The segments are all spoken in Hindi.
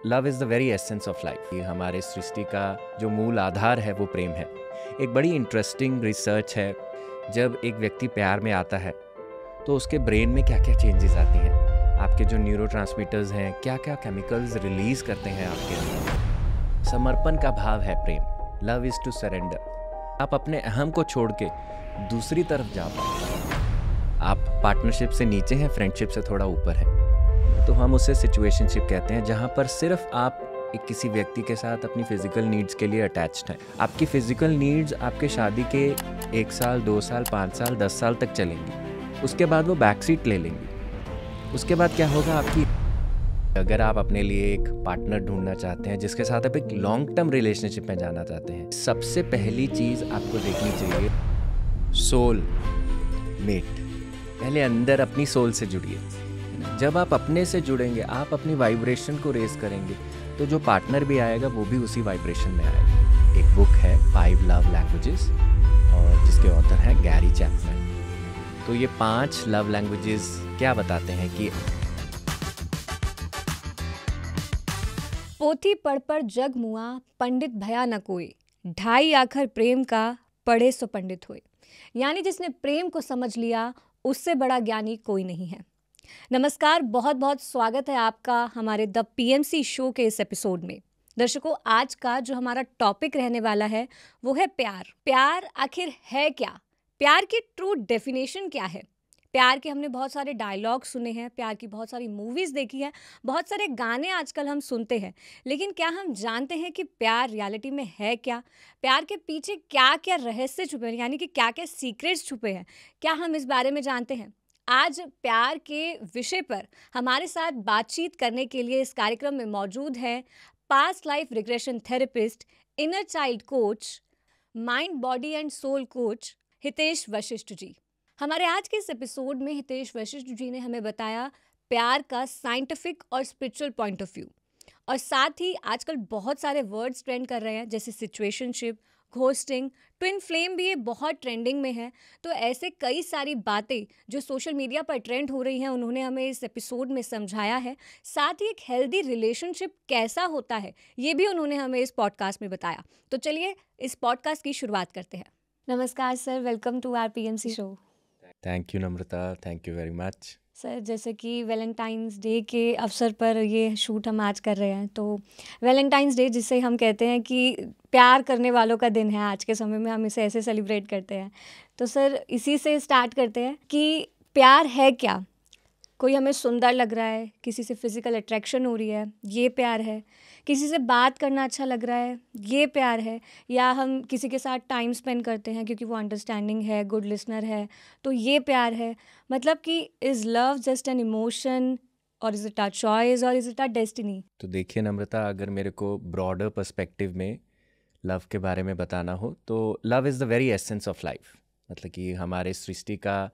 Love is the very essence of life. ये हमारे सृष्टि का जो मूल आधार है वो प्रेम है। एक बड़ी इंटरेस्टिंग रिसर्च है, जब एक व्यक्ति प्यार में आता है तो उसके ब्रेन में क्या क्या चेंजेस आती हैं, आपके जो न्यूरोट्रांसमीटर्स हैं क्या क्या केमिकल्स रिलीज करते हैं आपके अंदर। समर्पण का भाव है प्रेम। Love is to surrender. आप अपने अहम को छोड़ के दूसरी तरफ जा पाते हैं। आप पार्टनरशिप से नीचे हैं, फ्रेंडशिप से थोड़ा ऊपर है, तो हम उसे सिचुएशनशिप कहते हैं, जहाँ पर सिर्फ आप एक किसी व्यक्ति के साथ अपनी फिजिकल नीड्स के लिए अटैच्ड हैं। आपकी फिजिकल नीड्स आपके शादी के 1 साल 2 साल 5 साल 10 साल तक चलेंगी, उसके बाद वो बैक सीट ले लेंगी। उसके बाद क्या होगा आपकी, अगर आप अपने लिए एक पार्टनर ढूंढना चाहते हैं जिसके साथ आप एक लॉन्ग टर्म रिलेशनशिप में जाना चाहते हैं, सबसे पहली चीज़ आपको देखनी चाहिए सोल मेट। पहले अंदर अपनी सोल से जुड़िए। जब आप अपने से जुड़ेंगे, आप अपनी वाइब्रेशन को रेज करेंगे, तो जो पार्टनर भी आएगा वो भी उसी वाइब्रेशन में आएगा। एक बुक है 5 लव लैंग्वेजेस, और जिसके ऑथर हैं गैरी चैपमैन। तो ये 5 लव लैंग्वेजेस क्या बताते हैं कि पोथी पढ़ पर जग मुआ, पंडित भया न कोई, ढाई आखर प्रेम का, पढ़े सो पंडित होए। यानी जिसने प्रेम को समझ लिया उससे बड़ा ज्ञानी कोई नहीं है। नमस्कार, बहुत बहुत स्वागत है आपका हमारे द पीएमसी शो के इस एपिसोड में। दर्शकों, आज का जो हमारा टॉपिक रहने वाला है वो है प्यार। प्यार आखिर है क्या? प्यार की ट्रू डेफिनेशन क्या है? प्यार के हमने बहुत सारे डायलॉग सुने हैं, प्यार की बहुत सारी मूवीज़ देखी है, बहुत सारे गाने आजकल हम सुनते हैं, लेकिन क्या हम जानते हैं कि प्यार रियलिटी में है क्या? प्यार के पीछे क्या क्या रहस्य छुपे हैं, यानी कि क्या क्या सीक्रेट्स छुपे हैं, क्या हम इस बारे में जानते हैं? आज प्यार के विषय पर हमारे साथ बातचीत करने के लिए इस कार्यक्रम में मौजूद है past life regression therapist, inner child coach, mind body and soul coach Hitesh Vashishth ji. हमारे आज के इस एपिसोड में हितेश वशिष्ठ जी ने हमें बताया प्यार का साइंटिफिक और स्पिरिचुअल पॉइंट ऑफ व्यू, और साथ ही आजकल बहुत सारे वर्ड्स ट्रेंड कर रहे हैं जैसे सिचुएशनशिप, घोस्टिंग, ट्विन फ्लेम भी ये बहुत ट्रेंडिंग में है। तो ऐसे कई सारी बातें जो सोशल मीडिया पर ट्रेंड हो रही हैं उन्होंने हमें इस एपिसोड में समझाया है। साथ ही एक हेल्दी रिलेशनशिप कैसा होता है ये भी उन्होंने हमें इस पॉडकास्ट में बताया। तो चलिए इस पॉडकास्ट की शुरुआत करते हैं। नमस्कार sir, welcome to our PMC show. Thank you Namrata, thank you very much. Sir, जैसे कि वैलेंटाइंस डे के अवसर पर ये शूट हम आज कर रहे हैं, तो वैलेंटाइंस डे जिसे हम कहते हैं कि प्यार करने वालों का दिन है, आज के समय में हम इसे ऐसे सेलिब्रेट करते हैं। तो सर, इसी से स्टार्ट करते हैं कि प्यार है क्या? कोई हमें सुंदर लग रहा है, किसी से फिजिकल अट्रैक्शन हो रही है, ये प्यार है। किसी से बात करना अच्छा लग रहा है, ये प्यार है। या हम किसी के साथ टाइम स्पेंड करते हैं क्योंकि वो अंडरस्टैंडिंग है, गुड लिसनर है, तो ये प्यार है। मतलब कि is love just an emotion, और इज़ इट आवर चॉइस, और इज़ इट आवर डेस्टिनी? तो देखिए नम्रता, अगर मेरे को ब्रॉडर पर्सपेक्टिव में लव के बारे में बताना हो तो love is the very essence of life. मतलब कि हमारे सृष्टि का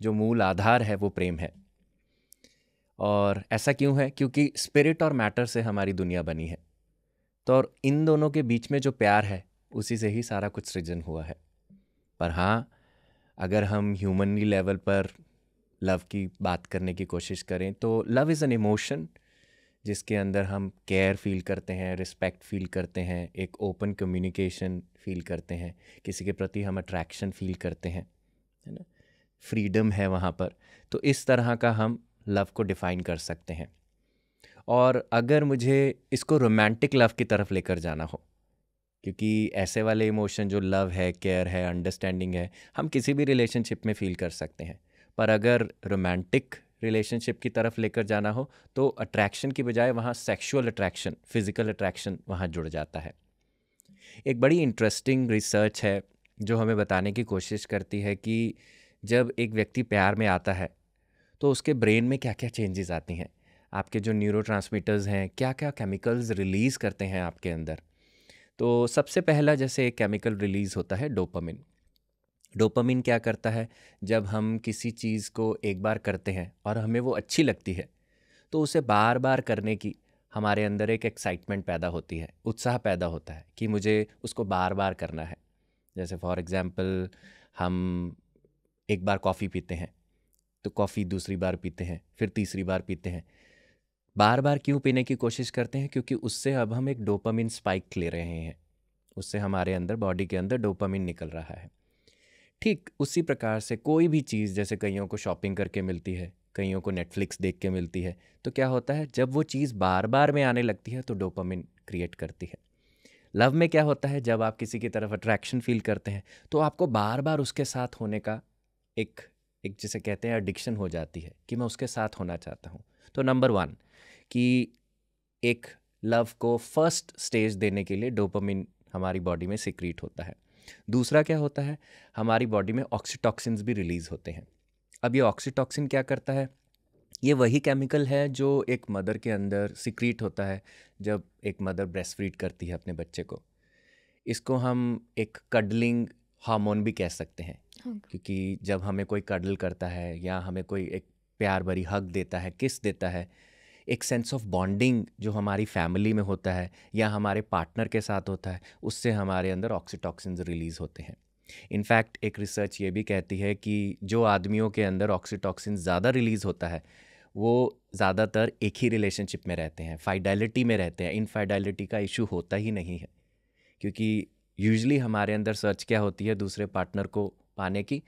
जो मूल आधार है वो प्रेम है। और ऐसा क्यों है? क्योंकि स्पिरिट और मैटर से हमारी दुनिया बनी है। तो और इन दोनों के बीच में जो प्यार है उसी से ही सारा कुछ सृजन हुआ है। पर हाँ, अगर हम ह्यूमनली लेवल पर लव की बात करने की कोशिश करें तो लव इज़ एन इमोशन जिसके अंदर हम केयर फील करते हैं, रिस्पेक्ट फील करते हैं, एक ओपन कम्युनिकेशन फील करते हैं, किसी के प्रति हम अट्रैक्शन फील करते हैं, है ना, फ्रीडम है वहाँ पर। तो इस तरह का हम लव को डिफ़ाइन कर सकते हैं। और अगर मुझे इसको रोमांटिक लव की तरफ लेकर जाना हो, क्योंकि ऐसे वाले इमोशन जो लव है, केयर है, अंडरस्टैंडिंग है, हम किसी भी रिलेशनशिप में फील कर सकते हैं। पर अगर रोमांटिक रिलेशनशिप की तरफ लेकर जाना हो तो अट्रैक्शन की बजाय वहाँ सेक्सुअल अट्रैक्शन, फिजिकल अट्रैक्शन वहाँ जुड़ जाता है। एक बड़ी इंटरेस्टिंग रिसर्च है जो हमें बताने की कोशिश करती है कि जब एक व्यक्ति प्यार में आता है तो उसके ब्रेन में क्या क्या चेंजेस आती हैं, आपके जो न्यूरोट्रांसमीटर्स हैं क्या क्या केमिकल्स रिलीज़ करते हैं आपके अंदर। तो सबसे पहला जैसे एक केमिकल रिलीज़ होता है डोपामिन। डोपामिन क्या करता है? जब हम किसी चीज़ को एक बार करते हैं और हमें वो अच्छी लगती है तो उसे बार बार करने की हमारे अंदर एक एक्साइटमेंट पैदा होती है, उत्साह पैदा होता है कि मुझे उसको बार बार करना है। जैसे फॉर एग्ज़ाम्पल, हम एक बार कॉफ़ी पीते हैं तो कॉफ़ी दूसरी बार पीते हैं, फिर तीसरी बार पीते हैं, बार बार क्यों पीने की कोशिश करते हैं? क्योंकि उससे अब हम एक डोपामिन स्पाइक ले रहे हैं, उससे हमारे अंदर, बॉडी के अंदर डोपामिन निकल रहा है। ठीक उसी प्रकार से कोई भी चीज़, जैसे कईयों को शॉपिंग करके मिलती है, कईयों को नेटफ्लिक्स देख के मिलती है, तो क्या होता है, जब वो चीज़ बार बार में आने लगती है तो डोपामिन क्रिएट करती है। लव में क्या होता है, जब आप किसी की तरफ अट्रैक्शन फील करते हैं तो आपको बार बार उसके साथ होने का एक एक जिसे कहते हैं एडिक्शन हो जाती है कि मैं उसके साथ होना चाहता हूँ। तो नंबर वन, कि एक लव को फर्स्ट स्टेज देने के लिए डोपामिन हमारी बॉडी में सिक्रीट होता है। दूसरा क्या होता है, हमारी बॉडी में ऑक्सीटॉक्सिन्स भी रिलीज होते हैं। अब ये ऑक्सीटॉक्सिन क्या करता है, ये वही केमिकल है जो एक मदर के अंदर सिक्रीट होता है जब एक मदर ब्रेस्ट फीड करती है अपने बच्चे को। इसको हम एक कडलिंग हार्मोन भी कह सकते हैं, क्योंकि जब हमें कोई कडल करता है या हमें कोई एक प्यार भरी हग देता है, किस देता है, एक सेंस ऑफ बॉन्डिंग जो हमारी फैमिली में होता है या हमारे पार्टनर के साथ होता है, उससे हमारे अंदर ऑक्सीटॉक्सिन्स रिलीज़ होते हैं। इनफैक्ट एक रिसर्च ये भी कहती है कि जो आदमियों के अंदर ऑक्सीटॉक्सिन ज़्यादा रिलीज़ होता है वो ज़्यादातर एक ही रिलेशनशिप में रहते हैं, फाइडेलिटी में रहते हैं। इनफाइडेलिटी का इशू होता ही नहीं है, क्योंकि यूजुअली हमारे अंदर सर्च क्या होती है दूसरे पार्टनर को पाने की,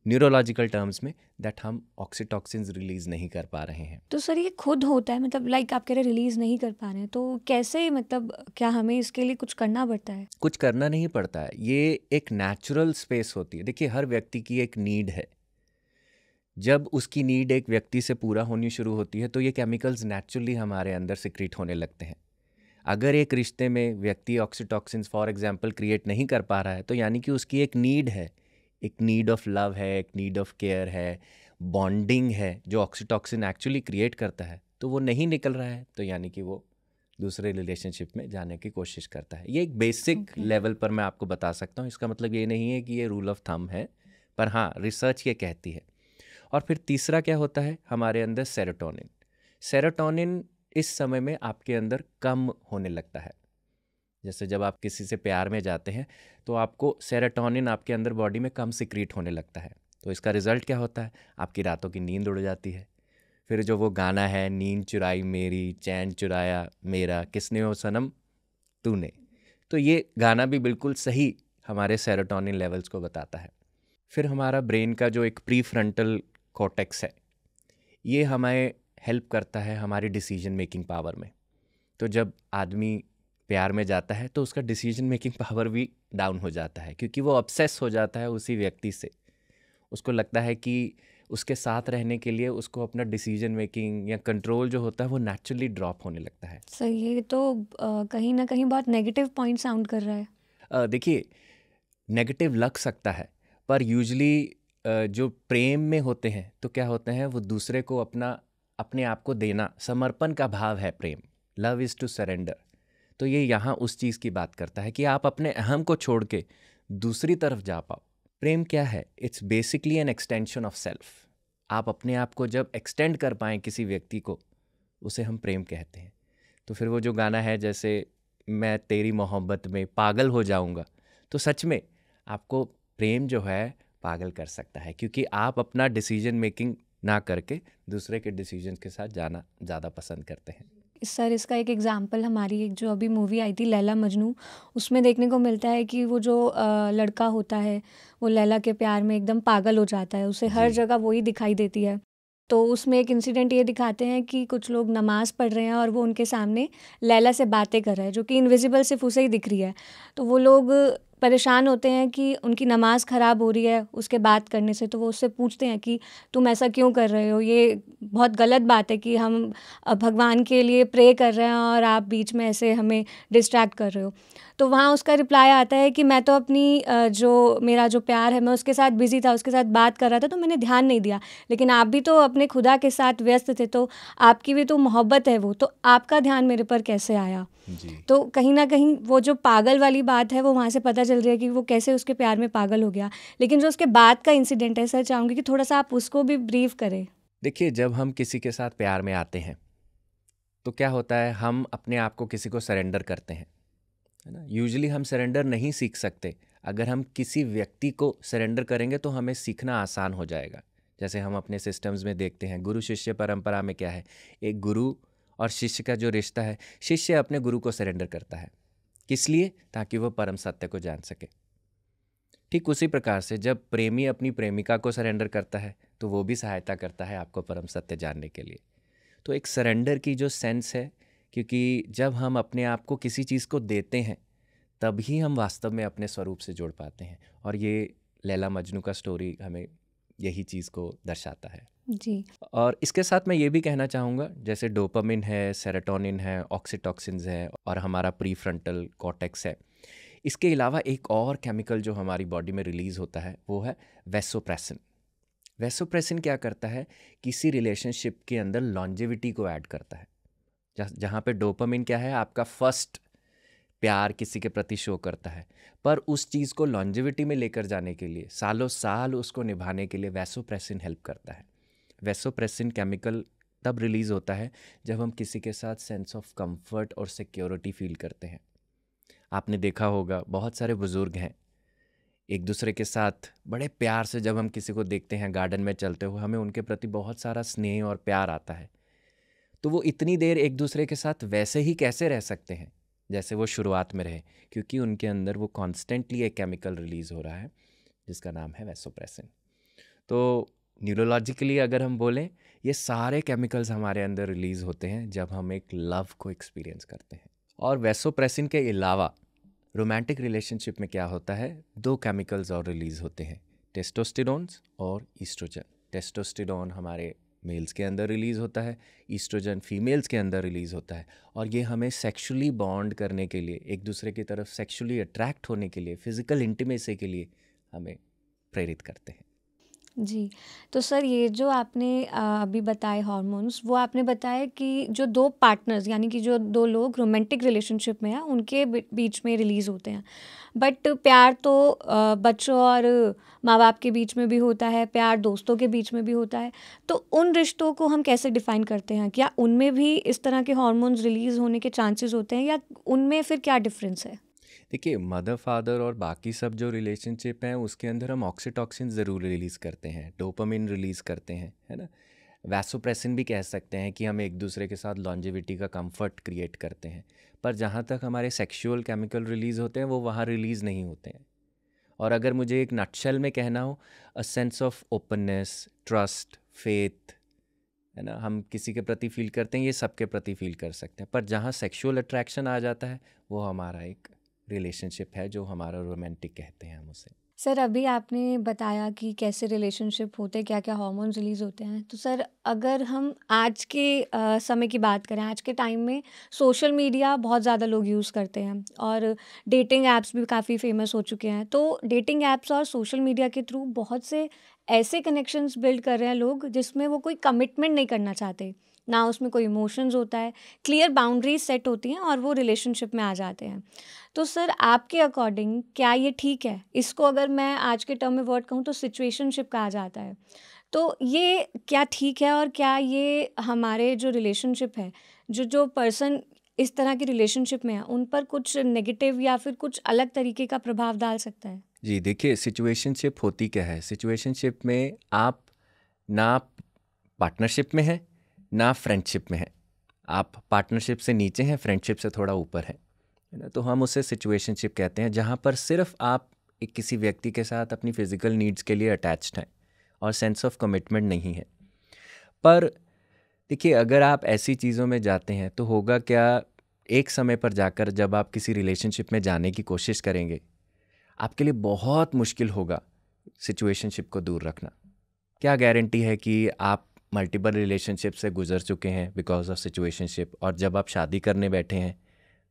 न्यूरोलॉजिकल टर्म्स में, दैट हम ऑक्सीटॉक्सिन्स रिलीज नहीं कर पा रहे हैं। तो सर ये खुद होता है, मतलब लाइक आप कह रहे रिलीज नहीं कर पा रहे हैं, तो कैसे, मतलब क्या हमें इसके लिए कुछ करना पड़ता है? कुछ करना नहीं पड़ता है, ये एक नेचुरल स्पेस होती है। देखिए, हर व्यक्ति की एक नीड है। जब उसकी नीड एक व्यक्ति से पूरा होनी शुरू होती है तो ये केमिकल्स नेचुरली हमारे अंदर सिक्रीट होने लगते हैं। अगर एक रिश्ते में व्यक्ति ऑक्सीटॉक्सिन्स फॉर एग्जांपल क्रिएट नहीं कर पा रहा है तो यानी कि उसकी एक नीड है, एक नीड ऑफ लव है, एक नीड ऑफ केयर है, बॉन्डिंग है जो ऑक्सीटॉक्सिन एक्चुअली क्रिएट करता है, तो वो नहीं निकल रहा है, तो यानी कि वो दूसरे रिलेशनशिप में जाने की कोशिश करता है। ये एक बेसिक लेवल पर मैं आपको बता सकता हूँ। इसका मतलब ये नहीं है कि ये रूल ऑफ थंब है, पर हाँ, रिसर्च ये कहती है। और फिर तीसरा क्या होता है हमारे अंदर, सेरोटोनिन। सेरोटोनिन इस समय में आपके अंदर कम होने लगता है। जैसे जब आप किसी से प्यार में जाते हैं तो आपको सेरोटोनिन आपके अंदर बॉडी में कम सिक्रीट होने लगता है। तो इसका रिजल्ट क्या होता है, आपकी रातों की नींद उड़ जाती है। फिर जो वो गाना है, नींद चुराई मेरी, चैन चुराया मेरा, किसने ओ सनम तूने, तो ये गाना भी बिल्कुल सही हमारे सेरोटोनिन लेवल्स को बताता है। फिर हमारा ब्रेन का जो एक प्री फ्रंटल कॉर्टेक्स है, ये हमें हेल्प करता है हमारी डिसीजन मेकिंग पावर में। तो जब आदमी प्यार में जाता है तो उसका डिसीजन मेकिंग पावर भी डाउन हो जाता है, क्योंकि वो ऑब्सेस हो जाता है उसी व्यक्ति से। उसको लगता है कि उसके साथ रहने के लिए उसको अपना डिसीजन मेकिंग या कंट्रोल जो होता है वो नेचुरली ड्रॉप होने लगता है। सही है, ये तो कहीं ना कहीं बहुत नेगेटिव पॉइंट साउंड कर रहा है। देखिए, नेगेटिव लग सकता है, पर यूजुअली जो प्रेम में होते हैं तो क्या होते हैं, वो दूसरे को अपने आप को देना, समर्पण का भाव है प्रेम। Love is to surrender. तो ये यहाँ उस चीज़ की बात करता है कि आप अपने अहम को छोड़ के दूसरी तरफ जा पाओ। प्रेम क्या है, it's basically an extension of self. आप अपने आप को जब एक्सटेंड कर पाएँ किसी व्यक्ति को, उसे हम प्रेम कहते हैं। तो फिर वो जो गाना है, जैसे मैं तेरी मोहब्बत में पागल हो जाऊंगा, तो सच में आपको प्रेम जो है पागल कर सकता है, क्योंकि आप अपना डिसीजन मेकिंग ना करके दूसरे के डिसीजन के साथ जाना ज़्यादा पसंद करते हैं। सर इसका एक एग्जांपल हमारी एक जो अभी मूवी आई थी लैला मजनू, उसमें देखने को मिलता है कि वो जो लड़का होता है वो लैला के प्यार में एकदम पागल हो जाता है, उसे हर जी। जगह वही दिखाई देती है। तो उसमें एक इंसिडेंट ये दिखाते हैं कि कुछ लोग नमाज़ पढ़ रहे हैं और वो उनके सामने लैला से बातें कर रहे हैं, जो कि इनविजिबल सिर्फ उसे ही दिख रही है। तो वो लोग परेशान होते हैं कि उनकी नमाज़ ख़राब हो रही है उसके बात करने से। तो वो उससे पूछते हैं कि तुम ऐसा क्यों कर रहे हो, ये बहुत गलत बात है कि हम भगवान के लिए प्रे कर रहे हैं और आप बीच में ऐसे हमें डिस्ट्रैक्ट कर रहे हो। तो वहाँ उसका रिप्लाई आता है कि मैं तो अपनी जो मेरा जो प्यार है मैं उसके साथ बिज़ी था, उसके साथ बात कर रहा था, तो मैंने ध्यान नहीं दिया। लेकिन आप भी तो अपने खुदा के साथ व्यस्त थे, तो आपकी भी तो मोहब्बत है वो, तो आपका ध्यान मेरे पर कैसे आया? जी। तो कहीं ना कहीं वो जो पागल वाली बात है वो वहाँ से पता चल रही है कि वो कैसे उसके प्यार में पागल हो गया। लेकिन जो उसके बाद का इंसिडेंट है, सर चाहूँगी कि थोड़ा सा आप उसको भी ब्रीफ करें। देखिए, जब हम किसी के साथ प्यार में आते हैं तो क्या होता है, हम अपने आप को किसी को सरेंडर करते हैं, है ना। यूजुअली हम सरेंडर नहीं सीख सकते। अगर हम किसी व्यक्ति को सरेंडर करेंगे तो हमें सीखना आसान हो जाएगा। जैसे हम अपने सिस्टम्स में देखते हैं, गुरु शिष्य परंपरा में क्या है, एक गुरु और शिष्य का जो रिश्ता है, शिष्य अपने गुरु को सरेंडर करता है। किस लिए? ताकि वो परम सत्य को जान सके। ठीक उसी प्रकार से जब प्रेमी अपनी प्रेमिका को सरेंडर करता है तो वो भी सहायता करता है आपको परम सत्य जानने के लिए। तो एक सरेंडर की जो सेंस है, क्योंकि जब हम अपने आप को किसी चीज़ को देते हैं तभी हम वास्तव में अपने स्वरूप से जुड़ पाते हैं। और ये लैला मजनू का स्टोरी हमें यही चीज़ को दर्शाता है जी। और इसके साथ मैं ये भी कहना चाहूँगा, जैसे डोपामिन है, सेरोटोनिन है, ऑक्सीटॉक्सिन्स है और हमारा प्रीफ्रंटल कॉर्टेक्स है, इसके अलावा एक और केमिकल जो हमारी बॉडी में रिलीज़ होता है वो है वैसोप्रेसिन। वैसोप्रेसिन क्या करता है? किसी रिलेशनशिप के अंदर लॉन्जेविटी को ऐड करता है। जहाँ पे डोपामिन क्या है, आपका फर्स्ट प्यार किसी के प्रति शो करता है, पर उस चीज़ को लॉन्जेविटी में लेकर जाने के लिए, सालों साल उसको निभाने के लिए वैसोप्रेसिन हेल्प करता है। वैसोप्रेसिन केमिकल तब रिलीज़ होता है जब हम किसी के साथ सेंस ऑफ कंफर्ट और सिक्योरिटी फील करते हैं। आपने देखा होगा बहुत सारे बुज़ुर्ग हैं, एक दूसरे के साथ बड़े प्यार से जब हम किसी को देखते हैं गार्डन में चलते हुए, हमें उनके प्रति बहुत सारा स्नेह और प्यार आता है। तो वो इतनी देर एक दूसरे के साथ वैसे ही कैसे रह सकते हैं जैसे वो शुरुआत में रहे? क्योंकि उनके अंदर वो कॉन्स्टेंटली एक केमिकल रिलीज़ हो रहा है जिसका नाम है वैसोप्रेसिन। तो न्यूरोलॉजिकली अगर हम बोलें, ये सारे केमिकल्स हमारे अंदर रिलीज़ होते हैं जब हम एक लव को एक्सपीरियंस करते हैं। और वैसोप्रेसिन के अलावा रोमांटिक रिलेशनशिप में क्या होता है, 2 केमिकल्स और रिलीज़ होते हैं, टेस्टोस्टेरोन्स और ईस्ट्रोजन। टेस्टोस्टेरोन हमारे मेल्स के अंदर रिलीज़ होता है, ईस्ट्रोजन फीमेल्स के अंदर रिलीज़ होता है, और ये हमें सेक्सुअली बॉन्ड करने के लिए, एक दूसरे की तरफ सेक्सुअली अट्रैक्ट होने के लिए, फिज़िकल इंटीमेसी के लिए हमें प्रेरित करते हैं। जी। तो सर ये जो आपने अभी बताए हार्मोन्स, वो आपने बताया कि जो 2 पार्टनर्स यानी कि जो 2 लोग रोमांटिक रिलेशनशिप में हैं उनके बीच में रिलीज़ होते हैं। बट प्यार तो बच्चों और माँ-बाप के बीच में भी होता है, प्यार दोस्तों के बीच में भी होता है। तो उन रिश्तों को हम कैसे डिफ़ाइन करते हैं? क्या उनमें भी इस तरह के हार्मोन्स रिलीज़ होने के चांसेस होते हैं या उनमें फिर क्या डिफ़रेंस है? देखिए, मदर फादर और बाकी सब जो रिलेशनशिप हैं उसके अंदर हम ऑक्सीटॉक्सिन ज़रूर रिलीज़ करते हैं, डोपामिन रिलीज़ करते हैं, है ना। वैसोप्रेसिन भी कह सकते हैं कि हम एक दूसरे के साथ लॉन्जेविटी का कंफर्ट क्रिएट करते हैं, पर जहाँ तक हमारे सेक्सुअल केमिकल रिलीज़ होते हैं वो वहाँ रिलीज़ नहीं होते हैं। और अगर मुझे एक नटशेल में कहना हो, a sense of openness, trust, faith, है ना, हम किसी के प्रति फील करते हैं, ये सबके प्रति फील कर सकते हैं, पर जहाँ सेक्सुअल अट्रैक्शन आ जाता है वो हमारा एक रिलेशनशिप है जो हमारा रोमांटिक कहते हैं हम उसे। सर अभी आपने बताया कि कैसे रिलेशनशिप होते हैं, क्या-क्या हार्मोन्स रिलीज़ होते हैं। तो सर अगर हम आज के समय की बात करें, आज के टाइम में सोशल मीडिया बहुत ज़्यादा लोग यूज़ करते हैं और डेटिंग ऐप्स भी काफ़ी फ़ेमस हो चुके हैं। तो डेटिंग ऐप्स और सोशल मीडिया के थ्रू बहुत से ऐसे कनेक्शंस बिल्ड कर रहे हैं लोग जिसमें वो कोई कमिटमेंट नहीं करना चाहते, ना उसमें कोई इमोशंस होता है, क्लियर बाउंड्रीज सेट होती हैं और वो रिलेशनशिप में आ जाते हैं। तो सर आपके अकॉर्डिंग क्या ये ठीक है? इसको अगर मैं आज के टर्म में वर्ड कहूँ तो सिचुएशनशिप कहा जाता है। तो ये क्या ठीक है और क्या ये हमारे जो रिलेशनशिप है, जो जो पर्सन इस तरह की रिलेशनशिप में है, उन पर कुछ नेगेटिव या फिर कुछ अलग तरीके का प्रभाव डाल सकता है? जी देखिए, सिचुएशनशिप होती क्या है? सिचुएशनशिप में आप ना पार्टनरशिप में हैं ना फ्रेंडशिप में हैं। आप पार्टनरशिप से नीचे हैं, फ्रेंडशिप से थोड़ा ऊपर हैं, है ना। तो हम उसे सिचुएशनशिप कहते हैं जहाँ पर सिर्फ आप एक किसी व्यक्ति के साथ अपनी फिजिकल नीड्स के लिए अटैच्ड हैं और सेंस ऑफ कमिटमेंट नहीं है। पर देखिए, अगर आप ऐसी चीज़ों में जाते हैं तो होगा क्या, एक समय पर जाकर जब आप किसी रिलेशनशिप में जाने की कोशिश करेंगे, आपके लिए बहुत मुश्किल होगा सिचुएशनशिप को दूर रखना। क्या गारंटी है कि आप मल्टीपल रिलेशनशिप से गुजर चुके हैं बिकॉज ऑफ सिचुएशनशिप, और जब आप शादी करने बैठे हैं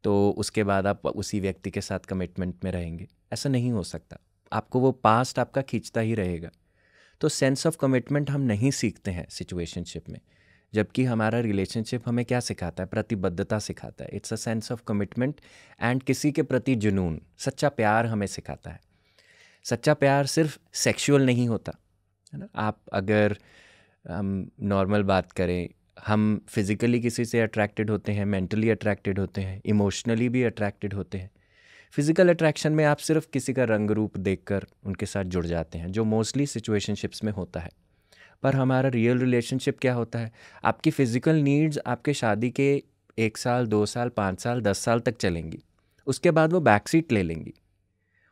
तो उसके बाद आप उसी व्यक्ति के साथ कमिटमेंट में रहेंगे? ऐसा नहीं हो सकता। आपको वो पास्ट आपका खींचता ही रहेगा। तो सेंस ऑफ कमिटमेंट हम नहीं सीखते हैं सिचुएशनशिप में, जबकि हमारा रिलेशनशिप हमें क्या सिखाता है? प्रतिबद्धता सिखाता है। It's a sense of commitment and किसी के प्रति जुनून, सच्चा प्यार हमें सिखाता है। सच्चा प्यार सिर्फ सेक्सुअल नहीं होता, है ना। आप अगर हम नॉर्मल बात करें, हम फिज़िकली किसी से अट्रैक्टेड होते हैं, मेंटली अट्रैक्टेड होते हैं, इमोशनली भी अट्रैक्टेड होते हैं। फिज़िकल अट्रैक्शन में आप सिर्फ किसी का रंग रूप देखकर उनके साथ जुड़ जाते हैं, जो मोस्टली सिचुएशनशिप्स में होता है। पर हमारा रियल रिलेशनशिप क्या होता है, आपकी फ़िज़िकल नीड्स आपके शादी के 1 साल 2 साल 5 साल 10 साल तक चलेंगी, उसके बाद वो बैक सीट ले लेंगी।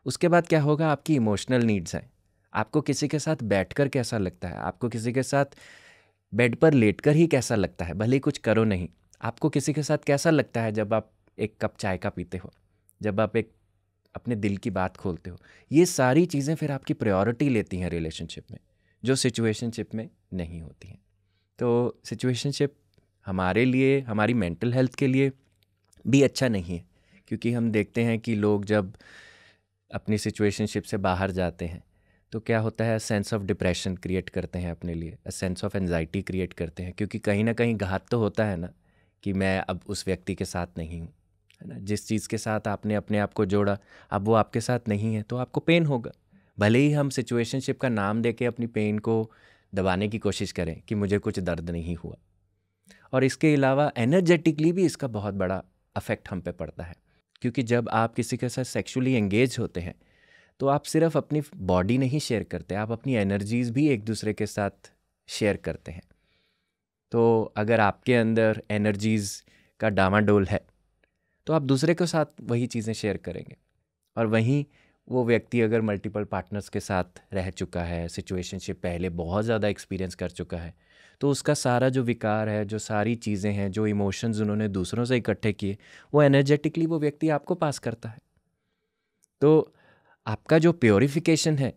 उसके बाद क्या होगा, आपकी इमोशनल नीड्स हैं। आपको किसी के साथ बैठकर कैसा लगता है, आपको किसी के साथ बेड पर लेटकर ही कैसा लगता है, भले ही कुछ करो नहीं। आपको किसी के साथ कैसा लगता है जब आप एक कप चाय का पीते हो, जब आप एक अपने दिल की बात खोलते हो। ये सारी चीज़ें फिर आपकी प्रायोरिटी लेती हैं रिलेशनशिप में, जो सिचुएशनशिप में नहीं होती हैं। तो सिचुएशनशिप हमारे लिए, हमारी मेंटल हेल्थ के लिए भी अच्छा नहीं है, क्योंकि हम देखते हैं कि लोग जब अपनी सिचुएशनशिप से बाहर जाते हैं तो क्या होता है, सेंस ऑफ डिप्रेशन क्रिएट करते हैं अपने लिए, सेंस ऑफ एंजाइटी क्रिएट करते हैं, क्योंकि कहीं ना कहीं घात तो होता है ना कि मैं अब उस व्यक्ति के साथ नहीं हूँ, है ना। जिस चीज़ के साथ आपने अपने आप को जोड़ा, अब वो आपके साथ नहीं है तो आपको पेन होगा। भले ही हम सिचुएशनशिप का नाम दे के अपनी पेन को दबाने की कोशिश करें कि मुझे कुछ दर्द नहीं हुआ। और इसके अलावा एनर्जेटिकली भी इसका बहुत बड़ा अफेक्ट हम पे पड़ता है, क्योंकि जब आप किसी के साथ सेक्सुअली एंगेज होते हैं तो आप सिर्फ अपनी बॉडी नहीं शेयर करते, आप अपनी एनर्जीज़ भी एक दूसरे के साथ शेयर करते हैं। तो अगर आपके अंदर एनर्जीज़ का डामाडोल है तो आप दूसरे के साथ वही चीज़ें शेयर करेंगे। और वहीं वो व्यक्ति अगर मल्टीपल पार्टनर्स के साथ रह चुका है, सिचुएशनशिप पहले बहुत ज़्यादा एक्सपीरियंस कर चुका है, तो उसका सारा जो विकार है, जो सारी चीज़ें हैं, जो इमोशंस उन्होंने दूसरों से इकट्ठे किए, वो एनर्जेटिकली वो व्यक्ति आपको पास करता है। तो आपका जो प्योरिफिकेशन है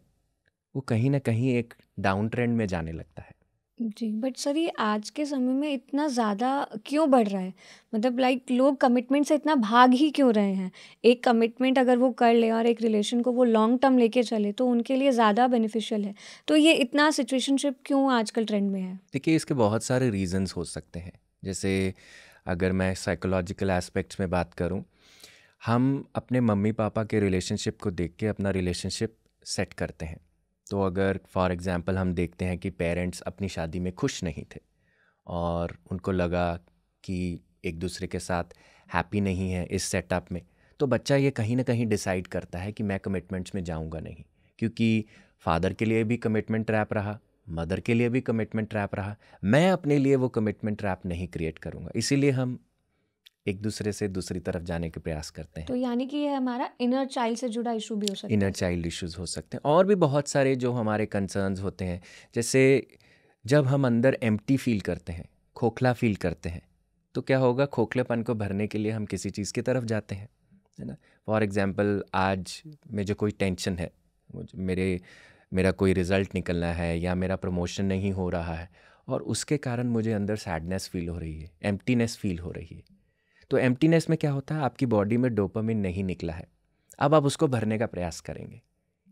वो कहीं ना कहीं एक डाउन ट्रेंड में जाने लगता है। जी, बट सर ये आज के समय में इतना ज़्यादा क्यों बढ़ रहा है? मतलब लाइक लोग कमिटमेंट से इतना भाग ही क्यों रहे हैं? एक कमिटमेंट अगर वो कर लें और एक रिलेशन को वो लॉन्ग टर्म लेके चले तो उनके लिए ज़्यादा बेनिफिशियल है। तो ये इतना सिचुएशनशिप क्यों आजकल ट्रेंड में है? देखिए, इसके बहुत सारे रीजंस हो सकते हैं। जैसे अगर मैं साइकोलॉजिकल एस्पेक्ट्स में बात करूं, हम अपने मम्मी पापा के रिलेशनशिप को देख के अपना रिलेशनशिप सेट करते हैं। तो अगर फॉर एग्जांपल हम देखते हैं कि पेरेंट्स अपनी शादी में खुश नहीं थे और उनको लगा कि एक दूसरे के साथ हैप्पी नहीं है इस सेटअप में, तो बच्चा ये कहीं ना कहीं डिसाइड करता है कि मैं कमिटमेंट्स में जाऊंगा नहीं, क्योंकि फादर के लिए भी कमिटमेंट ट्रैप रहा, मदर के लिए भी कमिटमेंट ट्रैप रहा, मैं अपने लिए वो कमिटमेंट ट्रैप नहीं क्रिएट करूंगा। इसीलिए हम एक दूसरे से दूसरी तरफ जाने के प्रयास करते हैं। तो यानी कि ये हमारा इनर चाइल्ड से जुड़ा इशू भी हो सकता इनर है। चाइल्ड इश्यूज हो सकते हैं, और भी बहुत सारे जो हमारे कंसर्न्स होते हैं। जैसे जब हम अंदर एम्प्टी फील करते हैं, खोखला फील करते हैं, तो क्या होगा, खोखलेपन को भरने के लिए हम किसी चीज़ की तरफ जाते हैं, है ना। फॉर एग्जांपल आज में जो कोई टेंशन है, मेरा कोई रिज़ल्ट निकलना है या मेरा प्रमोशन नहीं हो रहा है, और उसके कारण मुझे अंदर सैडनेस फील हो रही है, एम्प्टीनेस फील हो रही है। तो एम्प्टीनेस में क्या होता है, आपकी बॉडी में डोपामिन नहीं निकला है, अब आप उसको भरने का प्रयास करेंगे।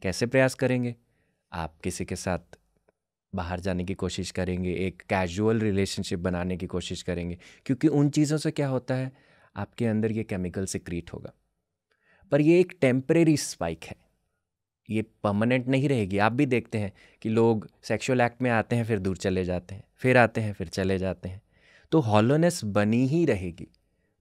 कैसे प्रयास करेंगे? आप किसी के साथ बाहर जाने की कोशिश करेंगे, एक कैजुअल रिलेशनशिप बनाने की कोशिश करेंगे, क्योंकि उन चीज़ों से क्या होता है, आपके अंदर ये केमिकल सिक्रीट होगा। पर ये एक टेम्परेरी स्पाइक है, ये परमानेंट नहीं रहेगी। आप भी देखते हैं कि लोग सेक्सुअल एक्ट में आते हैं, फिर दूर चले जाते हैं, फिर आते हैं, फिर चले जाते हैं। तो हॉलोनेस बनी ही रहेगी,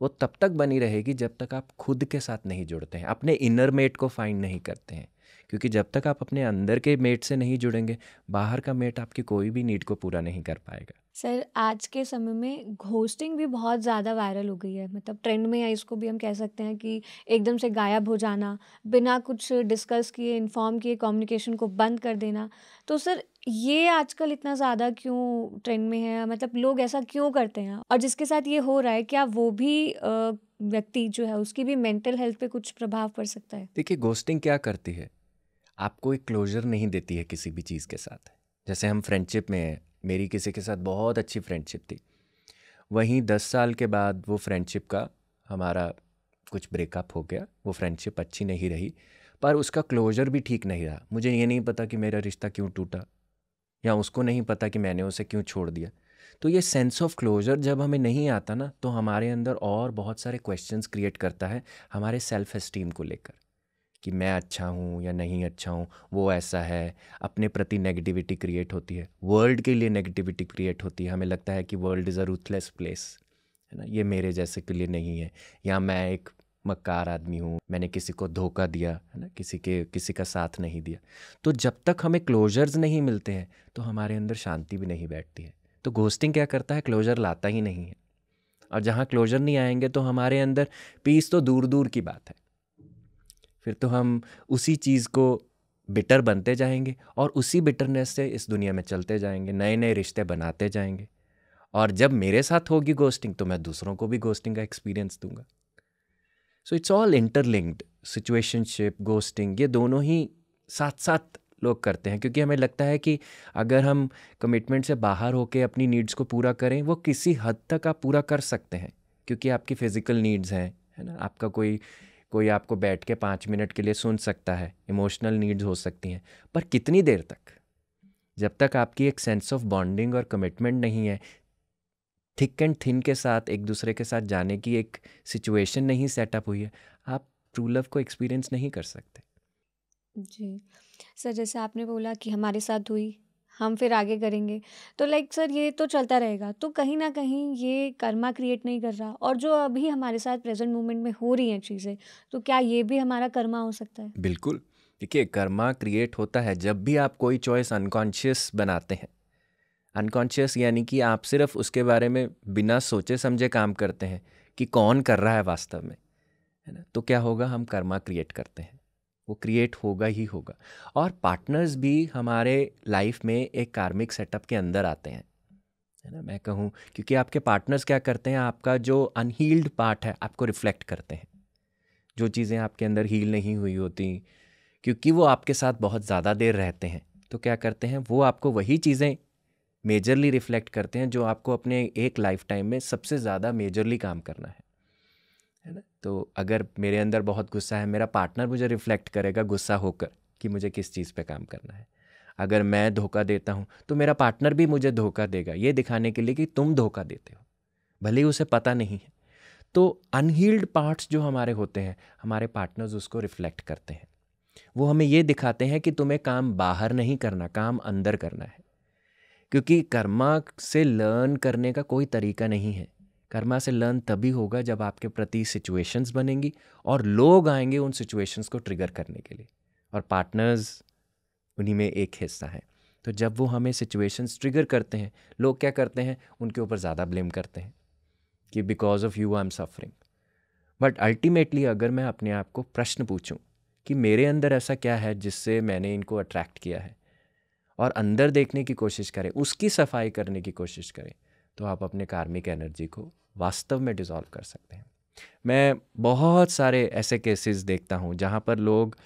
वो तब तक बनी रहेगी जब तक आप खुद के साथ नहीं जुड़ते हैं, अपने इनर मेट को फाइंड नहीं करते हैं। क्योंकि जब तक आप अपने अंदर के मेट से नहीं जुड़ेंगे, बाहर का मेट आपकी कोई भी नीड को पूरा नहीं कर पाएगा। सर आज के समय में घोस्टिंग भी बहुत ज़्यादा वायरल हो गई है, मतलब ट्रेंड में है, इसको भी हम कह सकते हैं कि एकदम से गायब हो जाना, बिना कुछ डिस्कस किए, इन्फॉर्म किए कम्युनिकेशन को बंद कर देना। तो सर ये आजकल इतना ज़्यादा क्यों ट्रेंड में है? मतलब लोग ऐसा क्यों करते हैं? और जिसके साथ ये हो रहा है, क्या वो भी व्यक्ति जो है उसकी भी मेंटल हेल्थ पे कुछ प्रभाव पड़ सकता है? देखिए, घोस्टिंग क्या करती है, आपको एक क्लोजर नहीं देती है किसी भी चीज़ के साथ। जैसे हम फ्रेंडशिप में हैं, मेरी किसी के साथ बहुत अच्छी फ्रेंडशिप थी, वहीं 10 साल के बाद वो फ्रेंडशिप का हमारा कुछ ब्रेकअप हो गया, वो फ्रेंडशिप अच्छी नहीं रही, पर उसका क्लोजर भी ठीक नहीं रहा। मुझे ये नहीं पता कि मेरा रिश्ता क्यों टूटा, या उसको नहीं पता कि मैंने उसे क्यों छोड़ दिया। तो ये सेंस ऑफ क्लोजर जब हमें नहीं आता ना, तो हमारे अंदर और बहुत सारे क्वेश्चंस क्रिएट करता है हमारे सेल्फ एस्टीम को लेकर, कि मैं अच्छा हूँ या नहीं अच्छा हूँ, वो ऐसा है। अपने प्रति नेगेटिविटी क्रिएट होती है, वर्ल्ड के लिए नेगेटिविटी क्रिएट होती है। हमें लगता है कि world is a ruthless place, है ना, ये मेरे जैसे के लिए नहीं है, या मैं एक मक्कार आदमी हूँ, मैंने किसी को धोखा दिया है ना, किसी का साथ नहीं दिया। तो जब तक हमें क्लोजर्स नहीं मिलते हैं तो हमारे अंदर शांति भी नहीं बैठती है। तो घोस्टिंग क्या करता है, क्लोजर लाता ही नहीं है। और जहाँ क्लोजर नहीं आएंगे तो हमारे अंदर पीस तो दूर दूर की बात है। फिर तो हम उसी चीज़ को बिटर बनते जाएंगे और उसी बिटरनेस से इस दुनिया में चलते जाएंगे, नए नए रिश्ते बनाते जाएंगे। और जब मेरे साथ होगी घोस्टिंग तो मैं दूसरों को भी घोस्टिंग का एक्सपीरियंस दूंगा। So it's all interlinked. Situationship, ghosting, ये दोनों ही साथ साथ लोग करते हैं, क्योंकि हमें लगता है कि अगर हम कमिटमेंट से बाहर होकर अपनी नीड्स को पूरा करें, वो किसी हद तक आप पूरा कर सकते हैं, क्योंकि आपकी फिजिकल नीड्स हैं, है ना। आपका कोई आपको बैठ के 5 मिनट के लिए सुन सकता है, इमोशनल नीड्स हो सकती हैं, पर कितनी देर तक? जब तक आपकी एक सेंस ऑफ बॉन्डिंग और कमिटमेंट नहीं है, थिक एंड थिन के साथ एक दूसरे के साथ जाने की एक सिचुएशन नहीं सेटअप हुई है, आप ट्रू लव को एक्सपीरियंस नहीं कर सकते। जी सर, जैसे आपने बोला कि हमारे साथ हुई, हम फिर आगे करेंगे, तो लाइक सर ये तो चलता रहेगा, तो कहीं ना कहीं ये कर्मा क्रिएट नहीं कर रहा, और जो अभी हमारे साथ प्रेजेंट मोमेंट में हो रही हैं चीज़ें, तो क्या ये भी हमारा कर्मा हो सकता है? बिल्कुल। देखिए, कर्मा क्रिएट होता है जब भी आप कोई चॉइस अनकॉन्शियस बनाते हैं। अनकॉन्शियस यानी कि आप सिर्फ उसके बारे में बिना सोचे समझे काम करते हैं कि कौन कर रहा है वास्तव में, है ना। तो क्या होगा, हम कर्मा क्रिएट करते हैं, वो क्रिएट होगा ही होगा। और पार्टनर्स भी हमारे लाइफ में एक कार्मिक सेटअप के अंदर आते हैं, है ना, मैं कहूँ, क्योंकि आपके पार्टनर्स क्या करते हैं, आपका जो अनहील्ड पार्ट है आपको रिफ्लेक्ट करते हैं। जो चीज़ें आपके अंदर हील नहीं हुई होती, क्योंकि वो आपके साथ बहुत ज़्यादा देर रहते हैं, तो क्या करते हैं, वो आपको वही चीज़ें मेजरली रिफ्लेक्ट करते हैं जो आपको अपने एक लाइफ टाइम में सबसे ज़्यादा मेजरली काम करना है ना। तो अगर मेरे अंदर बहुत गुस्सा है, मेरा पार्टनर मुझे रिफ्लेक्ट करेगा गुस्सा होकर कि मुझे किस चीज़ पे काम करना है। अगर मैं धोखा देता हूँ तो मेरा पार्टनर भी मुझे धोखा देगा, ये दिखाने के लिए कि तुम धोखा देते हो, भले ही उसे पता नहीं है। तो अनहील्ड पार्ट्स जो हमारे होते हैं, हमारे पार्टनर्स उसको रिफ्लेक्ट करते हैं। वो हमें ये दिखाते हैं कि तुम्हें काम बाहर नहीं करना, काम अंदर करना है। क्योंकि कर्मा से लर्न करने का कोई तरीका नहीं है। कर्मा से लर्न तभी होगा जब आपके प्रति सिचुएशंस बनेंगी और लोग आएंगे उन सिचुएशंस को ट्रिगर करने के लिए, और पार्टनर्स उन्हीं में एक हिस्सा है। तो जब वो हमें सिचुएशंस ट्रिगर करते हैं, लोग क्या करते हैं, उनके ऊपर ज़्यादा ब्लेम करते हैं कि because of you I am suffering. But ultimately अगर मैं अपने आप को प्रश्न पूछूं कि मेरे अंदर ऐसा क्या है जिससे मैंने इनको अट्रैक्ट किया है, और अंदर देखने की कोशिश करें, उसकी सफाई करने की कोशिश करें, तो आप अपने कार्मिक एनर्जी को वास्तव में डिसॉल्व कर सकते हैं। मैं बहुत सारे ऐसे केसेस देखता हूँ जहाँ पर लोग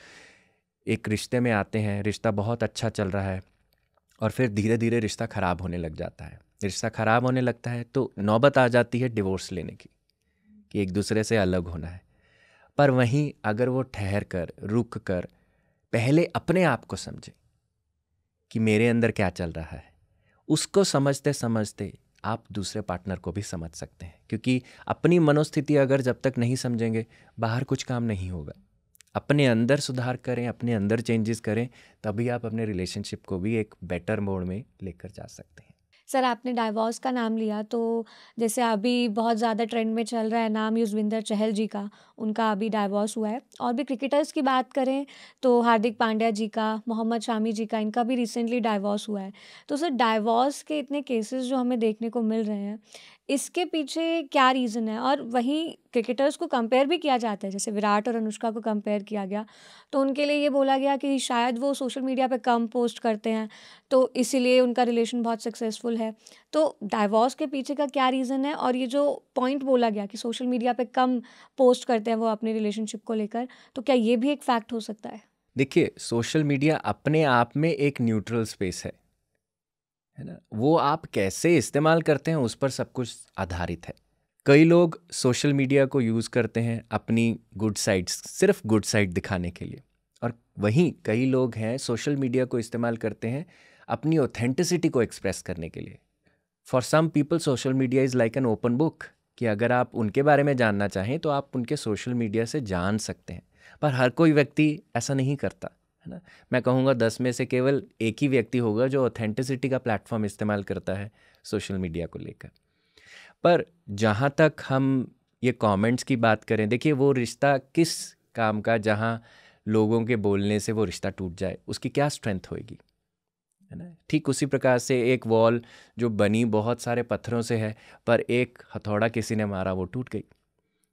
एक रिश्ते में आते हैं, रिश्ता बहुत अच्छा चल रहा है, और फिर धीरे धीरे रिश्ता ख़राब होने लग जाता है। रिश्ता ख़राब होने लगता है तो नौबत आ जाती है डिवोर्स लेने की, कि एक दूसरे से अलग होना है। पर वहीं अगर वो ठहर कर, रुक कर, पहले अपने आप को समझे कि मेरे अंदर क्या चल रहा है, उसको समझते समझते आप दूसरे पार्टनर को भी समझ सकते हैं। क्योंकि अपनी मनोस्थिति अगर जब तक नहीं समझेंगे, बाहर कुछ काम नहीं होगा। अपने अंदर सुधार करें, अपने अंदर चेंजेस करें, तभी आप अपने रिलेशनशिप को भी एक बेटर मोड में लेकर जा सकते हैं। सर, आपने डाइवोर्स का नाम लिया, तो जैसे अभी बहुत ज़्यादा ट्रेंड में चल रहा है नाम युजवेंद्र चहल जी का, उनका अभी डाइवोर्स हुआ है। और भी क्रिकेटर्स की बात करें तो हार्दिक पांड्या जी का, मोहम्मद शामी जी का, इनका भी रिसेंटली डाइवोर्स हुआ है। तो सर, डाइवोर्स के इतने केसेस जो हमें देखने को मिल रहे हैं, इसके पीछे क्या रीज़न है? और वहीं क्रिकेटर्स को कंपेयर भी किया जाता है, जैसे विराट और अनुष्का को कंपेयर किया गया, तो उनके लिए ये बोला गया कि शायद वो सोशल मीडिया पे कम पोस्ट करते हैं, तो इसीलिए उनका रिलेशन बहुत सक्सेसफुल है। तो डाइवोर्स के पीछे का क्या रीज़न है? और ये जो पॉइंट बोला गया कि सोशल मीडिया पे कम पोस्ट करते हैं वो अपने रिलेशनशिप को लेकर, तो क्या ये भी एक फैक्ट हो सकता है? देखिए, सोशल मीडिया अपने आप में एक न्यूट्रल स्पेस है ना। वो आप कैसे इस्तेमाल करते हैं उस पर सब कुछ आधारित है। कई लोग सोशल मीडिया को यूज़ करते हैं अपनी गुड साइड्स, सिर्फ गुड साइड दिखाने के लिए, और वहीं कई लोग हैं सोशल मीडिया को इस्तेमाल करते हैं अपनी ऑथेंटिसिटी को एक्सप्रेस करने के लिए। For some people social media is like an open book, कि अगर आप उनके बारे में जानना चाहें तो आप उनके सोशल मीडिया से जान सकते हैं। पर हर कोई व्यक्ति ऐसा नहीं करता, है ना। मैं कहूँगा 10 में से केवल एक ही व्यक्ति होगा जो ऑथेंटिसिटी का प्लेटफॉर्म इस्तेमाल करता है सोशल मीडिया को लेकर। पर जहाँ तक हम ये कमेंट्स की बात करें, देखिए वो रिश्ता किस काम का जहाँ लोगों के बोलने से वो रिश्ता टूट जाए, उसकी क्या स्ट्रेंथ होएगी, है ना। ठीक उसी प्रकार से एक वॉल जो बनी बहुत सारे पत्थरों से है, पर एक हथौड़ा किसी ने मारा वो टूट गई,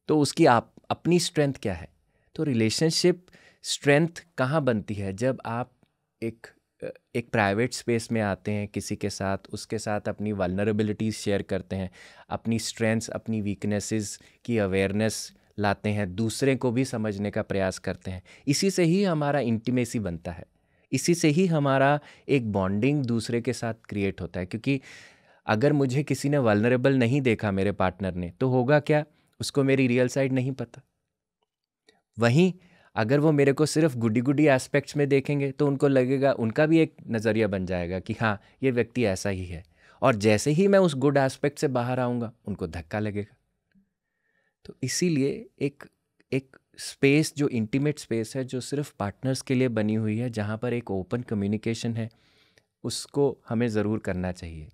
तो उसकी आप अपनी स्ट्रेंथ क्या है। तो रिलेशनशिप स्ट्रेंथ कहाँ बनती है, जब आप एक एक प्राइवेट स्पेस में आते हैं किसी के साथ, उसके साथ अपनी वल्नरेबिलिटीज़ शेयर करते हैं, अपनी स्ट्रेंथ्स अपनी वीकनेसेस की अवेयरनेस लाते हैं, दूसरे को भी समझने का प्रयास करते हैं। इसी से ही हमारा इंटीमेसी बनता है, इसी से ही हमारा एक बॉन्डिंग दूसरे के साथ क्रिएट होता है। क्योंकि अगर मुझे किसी ने वल्नरेबल नहीं देखा मेरे पार्टनर ने, तो होगा क्या, उसको मेरी रियल साइड नहीं पता। वहीं अगर वो मेरे को सिर्फ गुडी गुडी एस्पेक्ट्स में देखेंगे तो उनको लगेगा, उनका भी एक नज़रिया बन जाएगा कि हाँ ये व्यक्ति ऐसा ही है, और जैसे ही मैं उस गुड एस्पेक्ट से बाहर आऊँगा उनको धक्का लगेगा। तो इसीलिए एक एक स्पेस जो इंटीमेट स्पेस है, जो सिर्फ पार्टनर्स के लिए बनी हुई है, जहाँ पर एक ओपन कम्युनिकेशन है, उसको हमें ज़रूर करना चाहिए।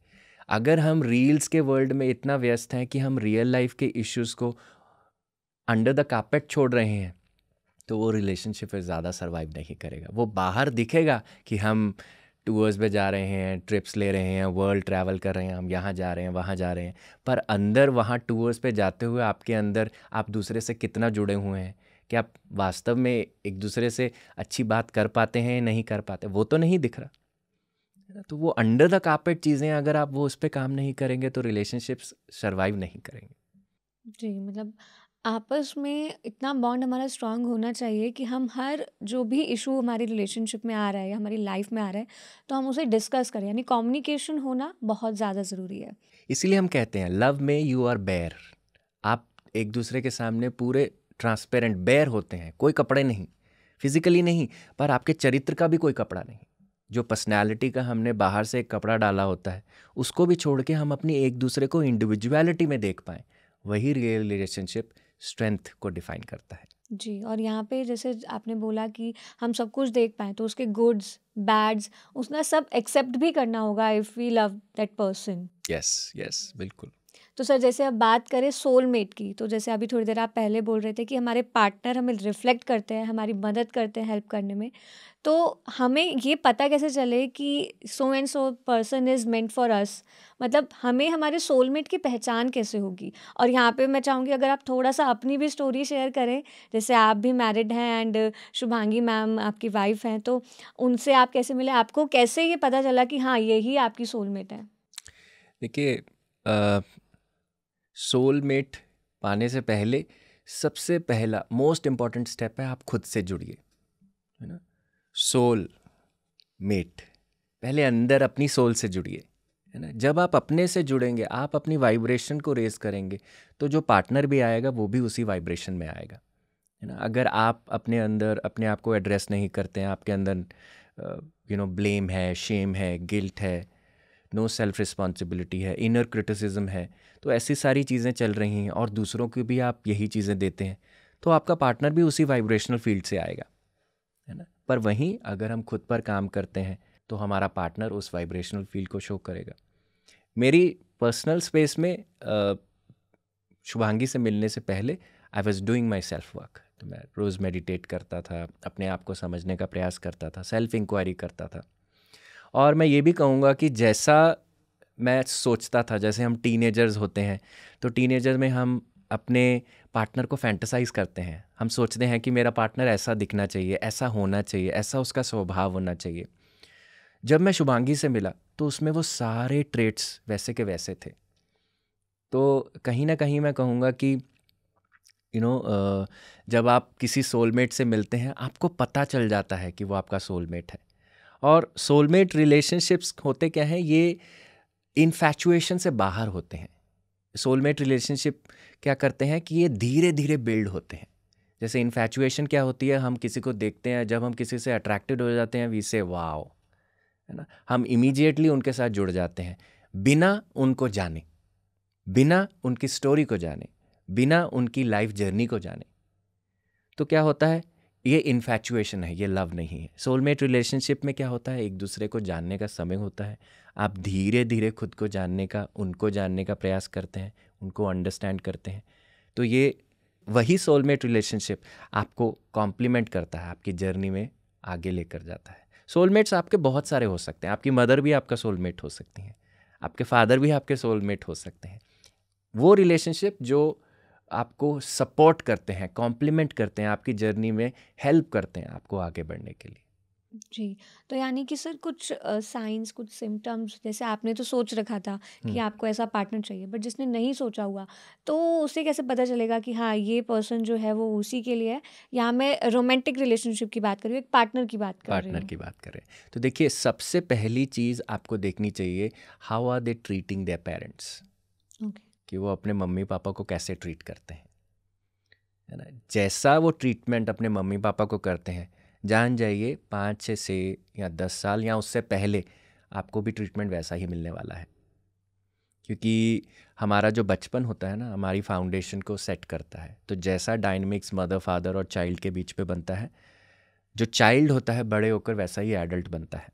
अगर हम रील्स के वर्ल्ड में इतना व्यस्त हैं कि हम रियल लाइफ के इश्यूज़ को अंडर द कार्पेट छोड़ रहे हैं, तो वो रिलेशनशिप फिर ज़्यादा सर्वाइव नहीं करेगा। वो बाहर दिखेगा कि हम टूर्स पे जा रहे हैं, ट्रिप्स ले रहे हैं, वर्ल्ड ट्रैवल कर रहे हैं, हम यहाँ जा रहे हैं, वहाँ जा रहे हैं, पर अंदर वहाँ टूर्स पे जाते हुए आपके अंदर आप दूसरे से कितना जुड़े हुए हैं, कि आप वास्तव में एक दूसरे से अच्छी बात कर पाते हैं, नहीं कर पाते, वो तो नहीं दिख रहा है ना। तो वो अंडर द कार्पेट चीज़ें अगर आप वो उस पर काम नहीं करेंगे तो रिलेशनशिप्स सर्वाइव नहीं करेंगे। जी, मतलब आपस में इतना बॉन्ड हमारा स्ट्रांग होना चाहिए कि हम हर जो भी इशू हमारी रिलेशनशिप में आ रहा है या हमारी लाइफ में आ रहा है, तो हम उसे डिस्कस करें, यानी कम्युनिकेशन होना बहुत ज़्यादा ज़रूरी है। इसीलिए हम कहते हैं लव में यू आर बेयर। आप एक दूसरे के सामने पूरे ट्रांसपेरेंट बेयर होते हैं, कोई कपड़े नहीं, फिजिकली नहीं, पर आपके चरित्र का भी कोई कपड़ा नहीं। जो पर्सनैलिटी का हमने बाहर से एक कपड़ा डाला होता है, उसको भी छोड़ के हम अपनी एक दूसरे को इंडिविजुअलिटी में देख पाएँ, वही रियल रिलेशनशिप स्ट्रेंथ को डिफाइन करता है। जी, और यहाँ पे जैसे आपने बोला कि हम सब कुछ देख पाएँ, तो उसके गुड्स, बैड्स, उसका सब एक्सेप्ट भी करना होगा if we love that person. Yes yes, बिल्कुल। तो सर, जैसे अब बात करें सोलमेट की, तो जैसे अभी थोड़ी देर आप पहले बोल रहे थे कि हमारे पार्टनर हमें रिफ्लेक्ट करते हैं, हमारी मदद करते हैं हेल्प करने में। तो हमें ये पता कैसे चले कि so and so person is meant for us, मतलब हमें हमारे सोलमेट की पहचान कैसे होगी? और यहाँ पे मैं चाहूँगी अगर आप थोड़ा-सा अपनी भी स्टोरी शेयर करें, जैसे आप भी मैरिड हैं एंड शुभांगी मैम आपकी वाइफ़ हैं, तो उनसे आप कैसे मिले? आपको कैसे ये पता चला कि हाँ, यही आपकी सोलमेट है? देखिए, सोलमेट पाने से पहले सबसे पहला मोस्ट इम्पॉर्टेंट स्टेप है, आप खुद से जुड़िए, है ना। सोल मेट, पहले अंदर अपनी सोल से जुड़िए, है ना। जब आप अपने से जुड़ेंगे, आप अपनी वाइब्रेशन को रेज करेंगे, तो जो पार्टनर भी आएगा वो भी उसी वाइब्रेशन में आएगा, है ना। अगर आप अपने अंदर अपने आप को एड्रेस नहीं करते हैं, आपके अंदर ब्लेम है, शेम है, गिल्ट है, नो सेल्फ रिस्पॉन्सिबिलिटी है, इनर क्रिटिसिज्म है, तो ऐसी सारी चीज़ें चल रही हैं और दूसरों को भी आप यही चीज़ें देते हैं, तो आपका पार्टनर भी उसी वाइब्रेशनल फील्ड से आएगा, है ना। पर वहीं अगर हम खुद पर काम करते हैं तो हमारा पार्टनर उस वाइब्रेशनल फील्ड को शो करेगा। मेरी पर्सनल स्पेस में शुभांगी से मिलने से पहले I was doing my self work. तो मैं रोज़ मेडिटेट करता था, अपने आप को समझने का प्रयास करता था, सेल्फ इंक्वायरी करता था। और मैं ये भी कहूँगा कि जैसा मैं सोचता था, जैसे हम टीनेजर्स होते हैं, तो टीनेजर में हम अपने पार्टनर को फैंटेसाइज करते हैं, हम सोचते हैं कि मेरा पार्टनर ऐसा दिखना चाहिए, ऐसा होना चाहिए, ऐसा उसका स्वभाव होना चाहिए। जब मैं शुभांगी से मिला तो उसमें वो सारे ट्रेट्स वैसे के वैसे थे। तो कहीं ना कहीं मैं कहूँगा कि जब आप किसी सोलमेट से मिलते हैं, आपको पता चल जाता है कि वो आपका सोलमेट है। और सोलमेट रिलेशनशिप्स होते क्या हैं, ये इन्फैचुएशन से बाहर होते हैं। सोलमेट रिलेशनशिप क्या करते हैं कि ये धीरे धीरे बिल्ड होते हैं। जैसे इन्फैचुएशन क्या होती है, हम किसी को देखते हैं, जब हम किसी से अट्रैक्टेड हो जाते हैं, वी से वाओ, है ना, हम इमीडिएटली उनके साथ जुड़ जाते हैं, बिना उनको जाने, बिना उनकी स्टोरी को जाने, बिना उनकी लाइफ जर्नी को जाने। तो क्या होता है, ये इन्फैचुएशन है, ये लव नहीं है। सोलमेट रिलेशनशिप में क्या होता है, एक दूसरे को जानने का समय होता है, आप धीरे धीरे खुद को जानने का, उनको जानने का प्रयास करते हैं, उनको अंडरस्टैंड करते हैं, तो ये वही सोलमेट रिलेशनशिप आपको कॉम्प्लीमेंट करता है, आपकी जर्नी में आगे लेकर जाता है। सोलमेट्स आपके बहुत सारे हो सकते हैं, आपकी मदर भी आपका सोलमेट हो सकती हैं, आपके फादर भी आपके सोलमेट हो सकते हैं। वो रिलेशनशिप जो आपको सपोर्ट करते हैं, कॉम्प्लीमेंट करते हैं, आपकी जर्नी में हेल्प करते हैं आपको आगे बढ़ने के लिए। जी, तो यानी कि सर कुछ साइंस, कुछ सिम्पटम्स, जैसे आपने तो सोच रखा था कि आपको ऐसा पार्टनर चाहिए, बट जिसने नहीं सोचा हुआ, तो उसे कैसे पता चलेगा कि हाँ, ये पर्सन जो है वो उसी के लिए है? यहाँ मैं रोमांटिक रिलेशनशिप की बात कर रही हूँ, एक पार्टनर की बात कर रही पार्टनर हूँ। की बात करें तो देखिए, सबसे पहली चीज़ आपको देखनी चाहिए, how are they treating their parents, okay. कि वो अपने मम्मी पापा को कैसे ट्रीट करते हैं, है ना। जैसा वो ट्रीटमेंट अपने मम्मी पापा को करते हैं, जान जाइए 5 से या 10 साल या उससे पहले आपको भी ट्रीटमेंट वैसा ही मिलने वाला है। क्योंकि हमारा जो बचपन होता है ना, हमारी फाउंडेशन को सेट करता है। तो जैसा डायनेमिक्स मदर फादर और चाइल्ड के बीच पे बनता है, जो चाइल्ड होता है बड़े होकर वैसा ही एडल्ट बनता है।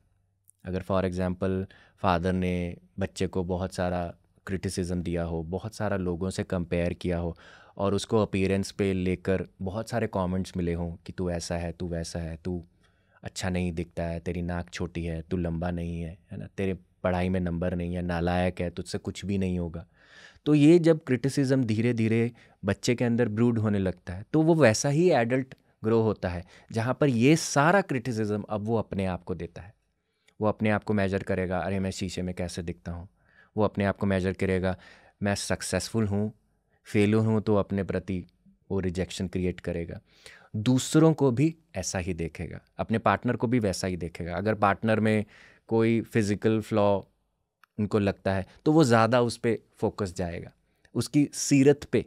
अगर फॉर एग्जांपल फादर ने बच्चे को बहुत सारा क्रिटिसिज्म दिया हो, बहुत सारा लोगों से कंपेयर किया हो, और उसको अपीयरेंस पे लेकर बहुत सारे कमेंट्स मिले हों कि तू ऐसा है, तू वैसा है, तू अच्छा नहीं दिखता है, तेरी नाक छोटी है, तू लंबा नहीं है ना, तेरे पढ़ाई में नंबर नहीं है, नालायक है, तुझसे कुछ भी नहीं होगा। तो ये जब क्रिटिसिज्म धीरे धीरे बच्चे के अंदर ब्रूड होने लगता है, तो वो वैसा ही एडल्ट ग्रो होता है, जहाँ पर ये सारा क्रिटिसिज्म अब वो अपने आप को देता है। वो अपने आप को मेजर करेगा, अरे मैं शीशे में कैसे दिखता हूँ। वो अपने आप को मेजर करेगा, मैं सक्सेसफुल हूँ, फेलियर हूँ, तो अपने प्रति वो रिजेक्शन क्रिएट करेगा। दूसरों को भी ऐसा ही देखेगा, अपने पार्टनर को भी वैसा ही देखेगा। अगर पार्टनर में कोई फिजिकल फ्लॉ उनको लगता है तो वो ज़्यादा उस पर फोकस जाएगा, उसकी सीरत पे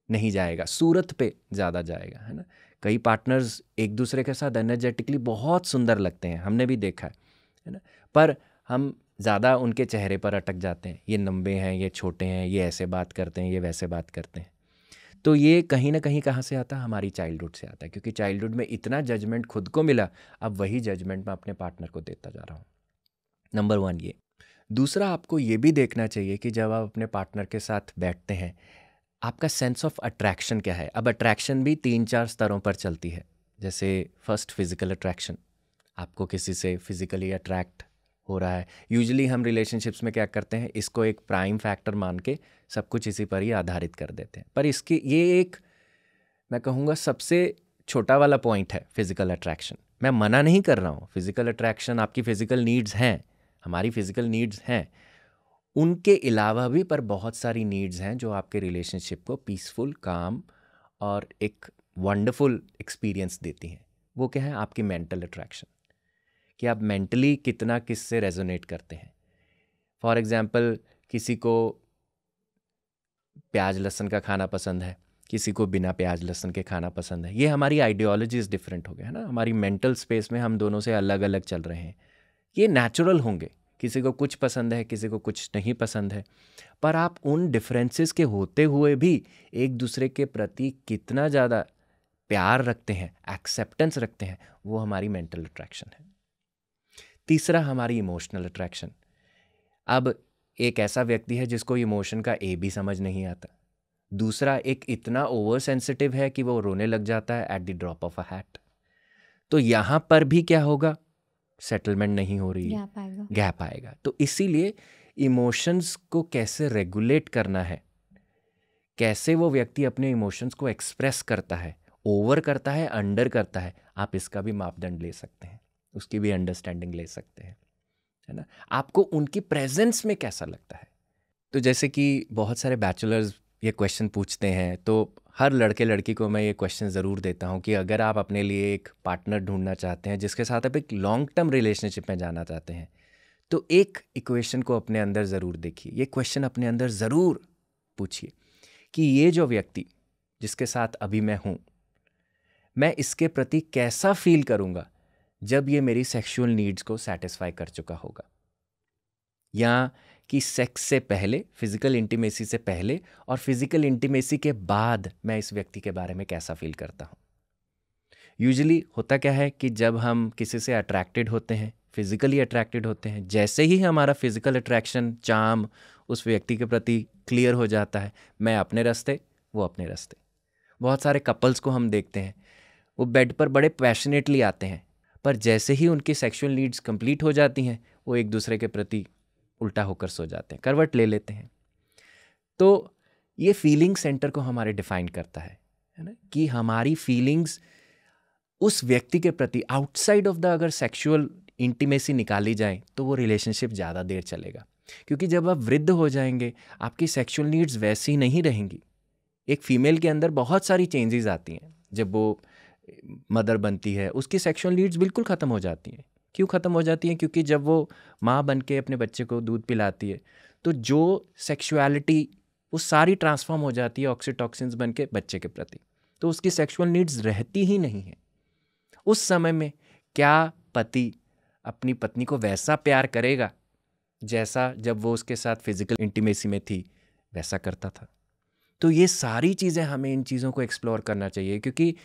नहीं जाएगा, सूरत पे ज़्यादा जाएगा, है ना। कई पार्टनर्स एक दूसरे के साथ एनर्जेटिकली बहुत सुंदर लगते हैं, हमने भी देखा है ना, पर हम ज़्यादा उनके चेहरे पर अटक जाते हैं, ये लंबे हैं, ये छोटे हैं, ये ऐसे बात करते हैं, ये वैसे बात करते हैं। तो ये कहीं ना कहीं कहाँ से आता है, हमारी चाइल्डहुड से आता है, क्योंकि चाइल्डहुड में इतना जजमेंट खुद को मिला, अब वही जजमेंट मैं अपने पार्टनर को देता जा रहा हूँ। नंबर 1 ये। दूसरा, आपको ये भी देखना चाहिए कि जब आप अपने पार्टनर के साथ बैठते हैं, आपका सेंस ऑफ अट्रैक्शन क्या है। अब अट्रैक्शन भी 3-4 स्तरों पर चलती है। जैसे फर्स्ट, फिजिकल अट्रैक्शन, आपको किसी से फिजिकली अट्रैक्ट हो रहा है। यूजुअली हम रिलेशनशिप्स में क्या करते हैं, इसको एक प्राइम फैक्टर मान के सब कुछ इसी पर ही आधारित कर देते हैं, पर इसकी ये एक, मैं कहूँगा, सबसे छोटा वाला पॉइंट है फिजिकल अट्रैक्शन। मैं मना नहीं कर रहा हूँ, फिजिकल अट्रैक्शन, आपकी फिजिकल नीड्स हैं, हमारी फिजिकल नीड्स हैं, उनके अलावा भी पर बहुत सारी नीड्स हैं जो आपके रिलेशनशिप को पीसफुल, काम और एक वंडरफुल एक्सपीरियंस देती हैं। वो क्या है, आपकी मेंटल अट्रैक्शन, कि आप मेंटली कितना किससे रेजोनेट करते हैं। फॉर एग्जांपल, किसी को प्याज लहसुन का खाना पसंद है, किसी को बिना प्याज लहसुन के खाना पसंद है। ये हमारी आइडियोलॉजीज डिफरेंट हो गए, है ना, हमारी मेंटल स्पेस में हम दोनों से अलग अलग चल रहे हैं। ये नेचुरल होंगे, किसी को कुछ पसंद है, किसी को कुछ नहीं पसंद है, पर आप उन डिफरेंसेस के होते हुए भी एक दूसरे के प्रति कितना ज़्यादा प्यार रखते हैं, एक्सेप्टेंस रखते हैं, वो हमारी मेंटल अट्रैक्शन है। तीसरा, हमारी इमोशनल अट्रैक्शन। अब एक ऐसा व्यक्ति है जिसको इमोशन का ए भी समझ नहीं आता। दूसरा, एक इतना ओवर सेंसिटिव है कि वो रोने लग जाता है at the drop of a hat. तो यहाँ पर भी क्या होगा, सेटलमेंट नहीं हो रही है, गैप आएगा। तो इसीलिए इमोशंस को कैसे रेगुलेट करना है, कैसे वो व्यक्ति अपने इमोशंस को एक्सप्रेस करता है, ओवर करता है, अंडर करता है, आप इसका भी मापदंड ले सकते हैं, उसकी भी अंडरस्टैंडिंग ले सकते हैं, है ना। आपको उनकी प्रेजेंस में कैसा लगता है। तो जैसे कि बहुत सारे बैचलर्स ये क्वेश्चन पूछते हैं, तो हर लड़के लड़की को मैं ये क्वेश्चन ज़रूर देता हूँ कि अगर आप अपने लिए एक पार्टनर ढूंढना चाहते हैं जिसके साथ आप एक लॉन्ग टर्म रिलेशनशिप में जाना चाहते हैं, तो एक इक्वेशन को अपने अंदर ज़रूर देखिए, ये क्वेश्चन अपने अंदर ज़रूर पूछिए कि ये जो व्यक्ति जिसके साथ अभी मैं हूँ, मैं इसके प्रति कैसा फील करूँगा जब ये मेरी सेक्सुअल नीड्स को सेटिस्फाई कर चुका होगा, या कि सेक्स से पहले, फिजिकल इंटीमेसी से पहले और फिजिकल इंटीमेसी के बाद मैं इस व्यक्ति के बारे में कैसा फील करता हूँ। यूजुअली होता क्या है कि जब हम किसी से अट्रैक्टेड होते हैं, फिजिकली अट्रैक्टेड होते हैं, जैसे ही हमारा फिजिकल अट्रैक्शन, चार्म उस व्यक्ति के प्रति क्लियर हो जाता है, मैं अपने रास्ते, वो अपने रास्ते। बहुत सारे कपल्स को हम देखते हैं, वो बेड पर बड़े पैशनेटली आते हैं, पर जैसे ही उनकी सेक्सुअल नीड्स कंप्लीट हो जाती हैं वो एक दूसरे के प्रति उल्टा होकर सो जाते हैं, करवट ले लेते हैं। तो ये फीलिंग सेंटर को हमारे डिफाइन करता है ना, कि हमारी फीलिंग्स उस व्यक्ति के प्रति आउटसाइड ऑफ द अगर सेक्सुअल इंटीमेसी निकाली जाए तो वो रिलेशनशिप ज़्यादा देर चलेगा। क्योंकि जब आप वृद्ध हो जाएंगे आपकी सेक्सुअल नीड्स वैसी नहीं रहेंगी। एक फीमेल के अंदर बहुत सारी चेंजेस आती हैं, जब वो मदर बनती है उसकी सेक्सुअल नीड्स बिल्कुल ख़त्म हो जाती हैं। क्यों ख़त्म हो जाती हैं? क्योंकि जब वो माँ बन के अपने बच्चे को दूध पिलाती है तो जो सेक्सुअलिटी वो सारी ट्रांसफॉर्म हो जाती है ऑक्सीटॉक्सिन्स बन के बच्चे के प्रति, तो उसकी सेक्सुअल नीड्स रहती ही नहीं है। उस समय में क्या पति अपनी पत्नी को वैसा प्यार करेगा जैसा जब वो उसके साथ फिजिकल इंटीमेसी में थी वैसा करता था? तो ये सारी चीज़ें हमें इन चीज़ों को एक्सप्लोर करना चाहिए, क्योंकि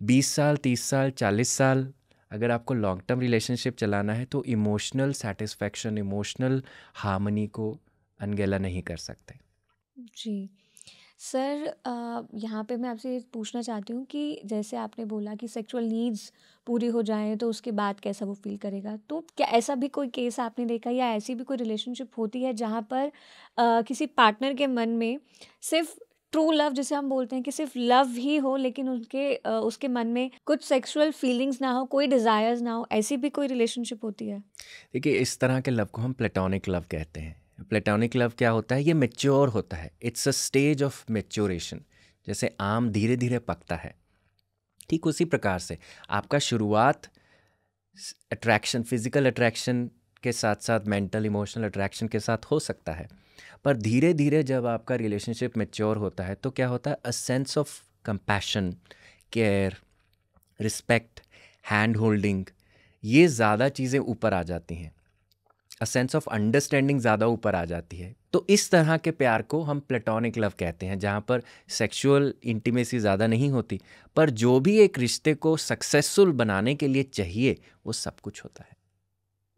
20 साल 30 साल 40 साल अगर आपको लॉन्ग टर्म रिलेशनशिप चलाना है तो इमोशनल सेटिस्फैक्शन, इमोशनल हार्मनी को अनगैला नहीं कर सकते। जी सर, यहाँ पे मैं आपसे ये पूछना चाहती हूँ कि जैसे आपने बोला कि सेक्सुअल नीड्स पूरी हो जाएं तो उसके बाद कैसा वो फील करेगा, तो क्या ऐसा भी कोई केस आपने देखा या ऐसी भी कोई रिलेशनशिप होती है जहाँ पर किसी पार्टनर के मन में सिर्फ ट्रू लव, जिसे हम बोलते हैं कि सिर्फ लव ही हो, लेकिन उसके मन में कुछ सेक्सुअल फीलिंग्स ना हो, कोई डिज़ायर्स ना हो, ऐसी भी कोई रिलेशनशिप होती है? देखिए, इस तरह के लव को हम प्लेटोनिक लव कहते हैं। प्लेटोनिक लव क्या होता है? ये मैच्योर होता है, it's a stage of maturation. जैसे आम धीरे धीरे पकता है, ठीक उसी प्रकार से आपका शुरुआत अट्रैक्शन, फिजिकल अट्रैक्शन के साथ साथ मेंटल इमोशनल अट्रैक्शन के साथ हो सकता है, पर धीरे धीरे जब आपका रिलेशनशिप मैच्योर होता है तो क्या होता है? A sense of compassion, care, respect, hand holding, ये ज़्यादा चीज़ें ऊपर आ जाती हैं। अ सेंस ऑफ अंडरस्टैंडिंग ज़्यादा ऊपर आ जाती है। तो इस तरह के प्यार को हम प्लेटोनिक लव कहते हैं, जहाँ पर सेक्सुअल इंटीमेसी ज़्यादा नहीं होती, पर जो भी एक रिश्ते को सक्सेसफुल बनाने के लिए चाहिए वो सब कुछ होता है।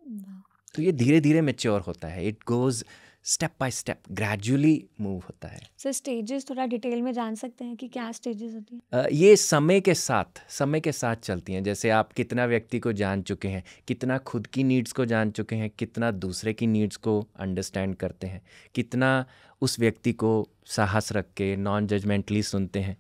वाह। तो ये धीरे धीरे मैच्योर होता है, it goes step by step, gradually move होता है। सर, स्टेजेस थोड़ा डिटेल में जान सकते हैं कि क्या स्टेजेस होती हैं? ये समय के साथ चलती हैं। जैसे आप कितना व्यक्ति को जान चुके हैं, कितना खुद की नीड्स को जान चुके हैं, कितना दूसरे की नीड्स को अंडरस्टैंड करते हैं, कितना उस व्यक्ति को साहस रख के नॉन जजमेंटली सुनते हैं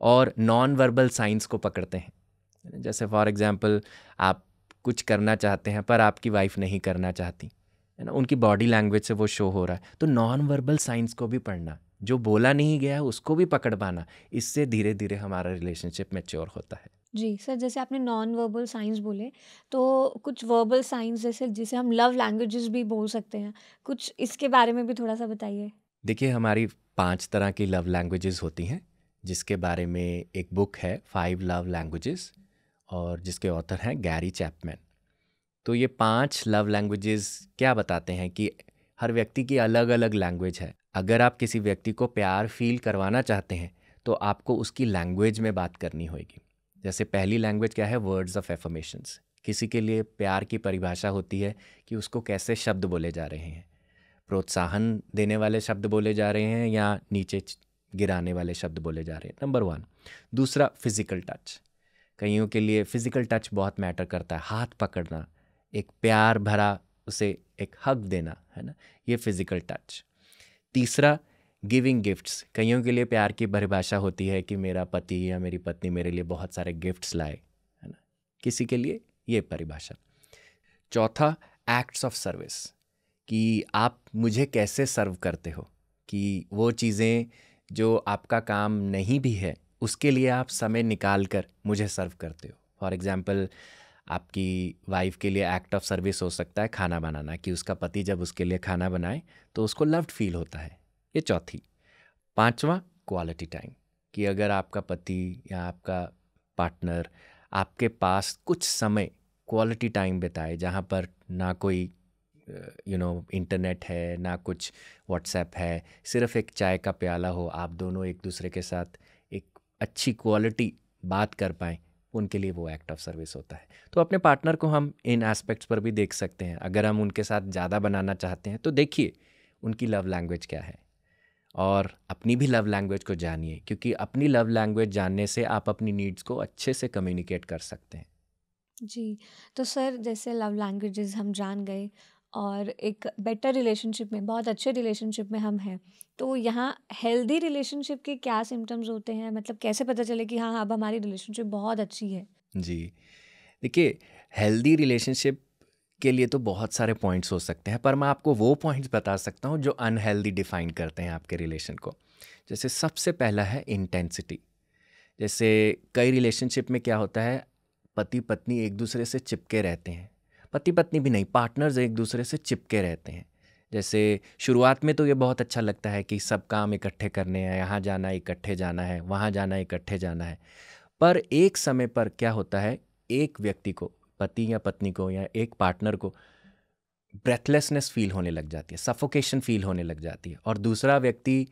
और नॉन वर्बल साइंस को पकड़ते हैं। जैसे फॉर एग्जांपल, आप कुछ करना चाहते हैं पर आपकी वाइफ नहीं करना चाहती है ना, उनकी बॉडी लैंग्वेज से वो शो हो रहा है, तो नॉन वर्बल साइंस को भी पढ़ना, जो बोला नहीं गया है उसको भी पकड़ पाना, इससे धीरे धीरे हमारा रिलेशनशिप मैच्योर होता है। जी सर, जैसे आपने नॉन वर्बल साइंस बोले, तो कुछ वर्बल साइंस जैसे जिसे हम लव लैंग्वेजेस भी बोल सकते हैं, कुछ इसके बारे में भी थोड़ा सा बताइए। देखिए, हमारी 5 तरह की लव लैंग्वेजेस होती हैं, जिसके बारे में एक बुक है 5 लव लैंग्वेजेस, और जिसके ऑथर हैं गैरी चैपमैन। तो ये 5 लव लैंग्वेजेस क्या बताते हैं कि हर व्यक्ति की अलग अलग लैंग्वेज है। अगर आप किसी व्यक्ति को प्यार फील करवाना चाहते हैं तो आपको उसकी लैंग्वेज में बात करनी होगी। जैसे पहली लैंग्वेज क्या है? Words of affirmations. किसी के लिए प्यार की परिभाषा होती है कि उसको कैसे शब्द बोले जा रहे हैं, प्रोत्साहन देने वाले शब्द बोले जा रहे हैं या नीचे गिराने वाले शब्द बोले जा रहे हैं, नंबर 1। दूसरा, फिजिकल टच। कईयों के लिए फिजिकल टच बहुत मैटर करता है, हाथ पकड़ना, एक प्यार भरा उसे एक हग देना, है ना, ये फिजिकल टच। तीसरा, गिविंग गिफ्ट्स। कईयों के लिए प्यार की परिभाषा होती है कि मेरा पति या मेरी पत्नी मेरे लिए बहुत सारे गिफ्ट्स लाए, है ना, किसी के लिए ये परिभाषा। चौथा, एक्ट्स ऑफ सर्विस, कि आप मुझे कैसे सर्व करते हो, कि वो चीज़ें जो आपका काम नहीं भी है उसके लिए आप समय निकाल कर मुझे सर्व करते हो। फॉर एग्ज़ाम्पल, आपकी वाइफ के लिए एक्ट ऑफ सर्विस हो सकता है खाना बनाना, कि उसका पति जब उसके लिए खाना बनाए तो उसको लव्ड फील होता है, ये चौथी। पांचवा, क्वालिटी टाइम, कि अगर आपका पति या आपका पार्टनर आपके पास कुछ समय क्वालिटी टाइम बिताए, जहाँ पर ना कोई इंटरनेट है, ना कुछ व्हाट्सएप है, सिर्फ एक चाय का प्याला हो, आप दोनों एक दूसरे के साथ एक अच्छी क्वालिटी बात कर पाएँ, उनके लिए वो एक्ट ऑफ सर्विस होता है। तो अपने पार्टनर को हम इन एस्पेक्ट्स पर भी देख सकते हैं। अगर हम उनके साथ ज़्यादा बनाना चाहते हैं तो देखिए उनकी लव लैंग्वेज क्या है, और अपनी भी लव लैंग्वेज को जानिए, क्योंकि अपनी लव लैंग्वेज जानने से आप अपनी नीड्स को अच्छे से कम्युनिकेट कर सकते हैं। जी, तो सर जैसे लव लैंग्वेजेस हम जान गए और एक बेटर रिलेशनशिप में, बहुत अच्छे रिलेशनशिप में हम हैं, तो यहाँ हेल्दी रिलेशनशिप के क्या सिम्पटम्स होते हैं? मतलब कैसे पता चले कि हाँ, अब हमारी रिलेशनशिप बहुत अच्छी है? जी, देखिए, हेल्दी रिलेशनशिप के लिए तो बहुत सारे पॉइंट्स हो सकते हैं, पर मैं आपको वो पॉइंट्स बता सकता हूँ जो अनहेल्दी डिफाइन करते हैं आपके रिलेशन को। जैसे सबसे पहला है इंटेंसिटी। जैसे कई रिलेशनशिप में क्या होता है, पति पत्नी एक दूसरे से चिपके रहते हैं। पति पत्नी भी नहीं, पार्टनर्स एक दूसरे से चिपके रहते हैं। जैसे शुरुआत में तो ये बहुत अच्छा लगता है कि सब काम इकट्ठे करने हैं, यहाँ जाना है इकट्ठे जाना है, वहाँ जाना है इकट्ठे जाना है। पर एक समय पर क्या होता है, एक व्यक्ति को, पति या पत्नी को या एक पार्टनर को ब्रेथलेसनेस फील होने लग जाती है, सफोकेशन फील होने लग जाती है, और दूसरा व्यक्ति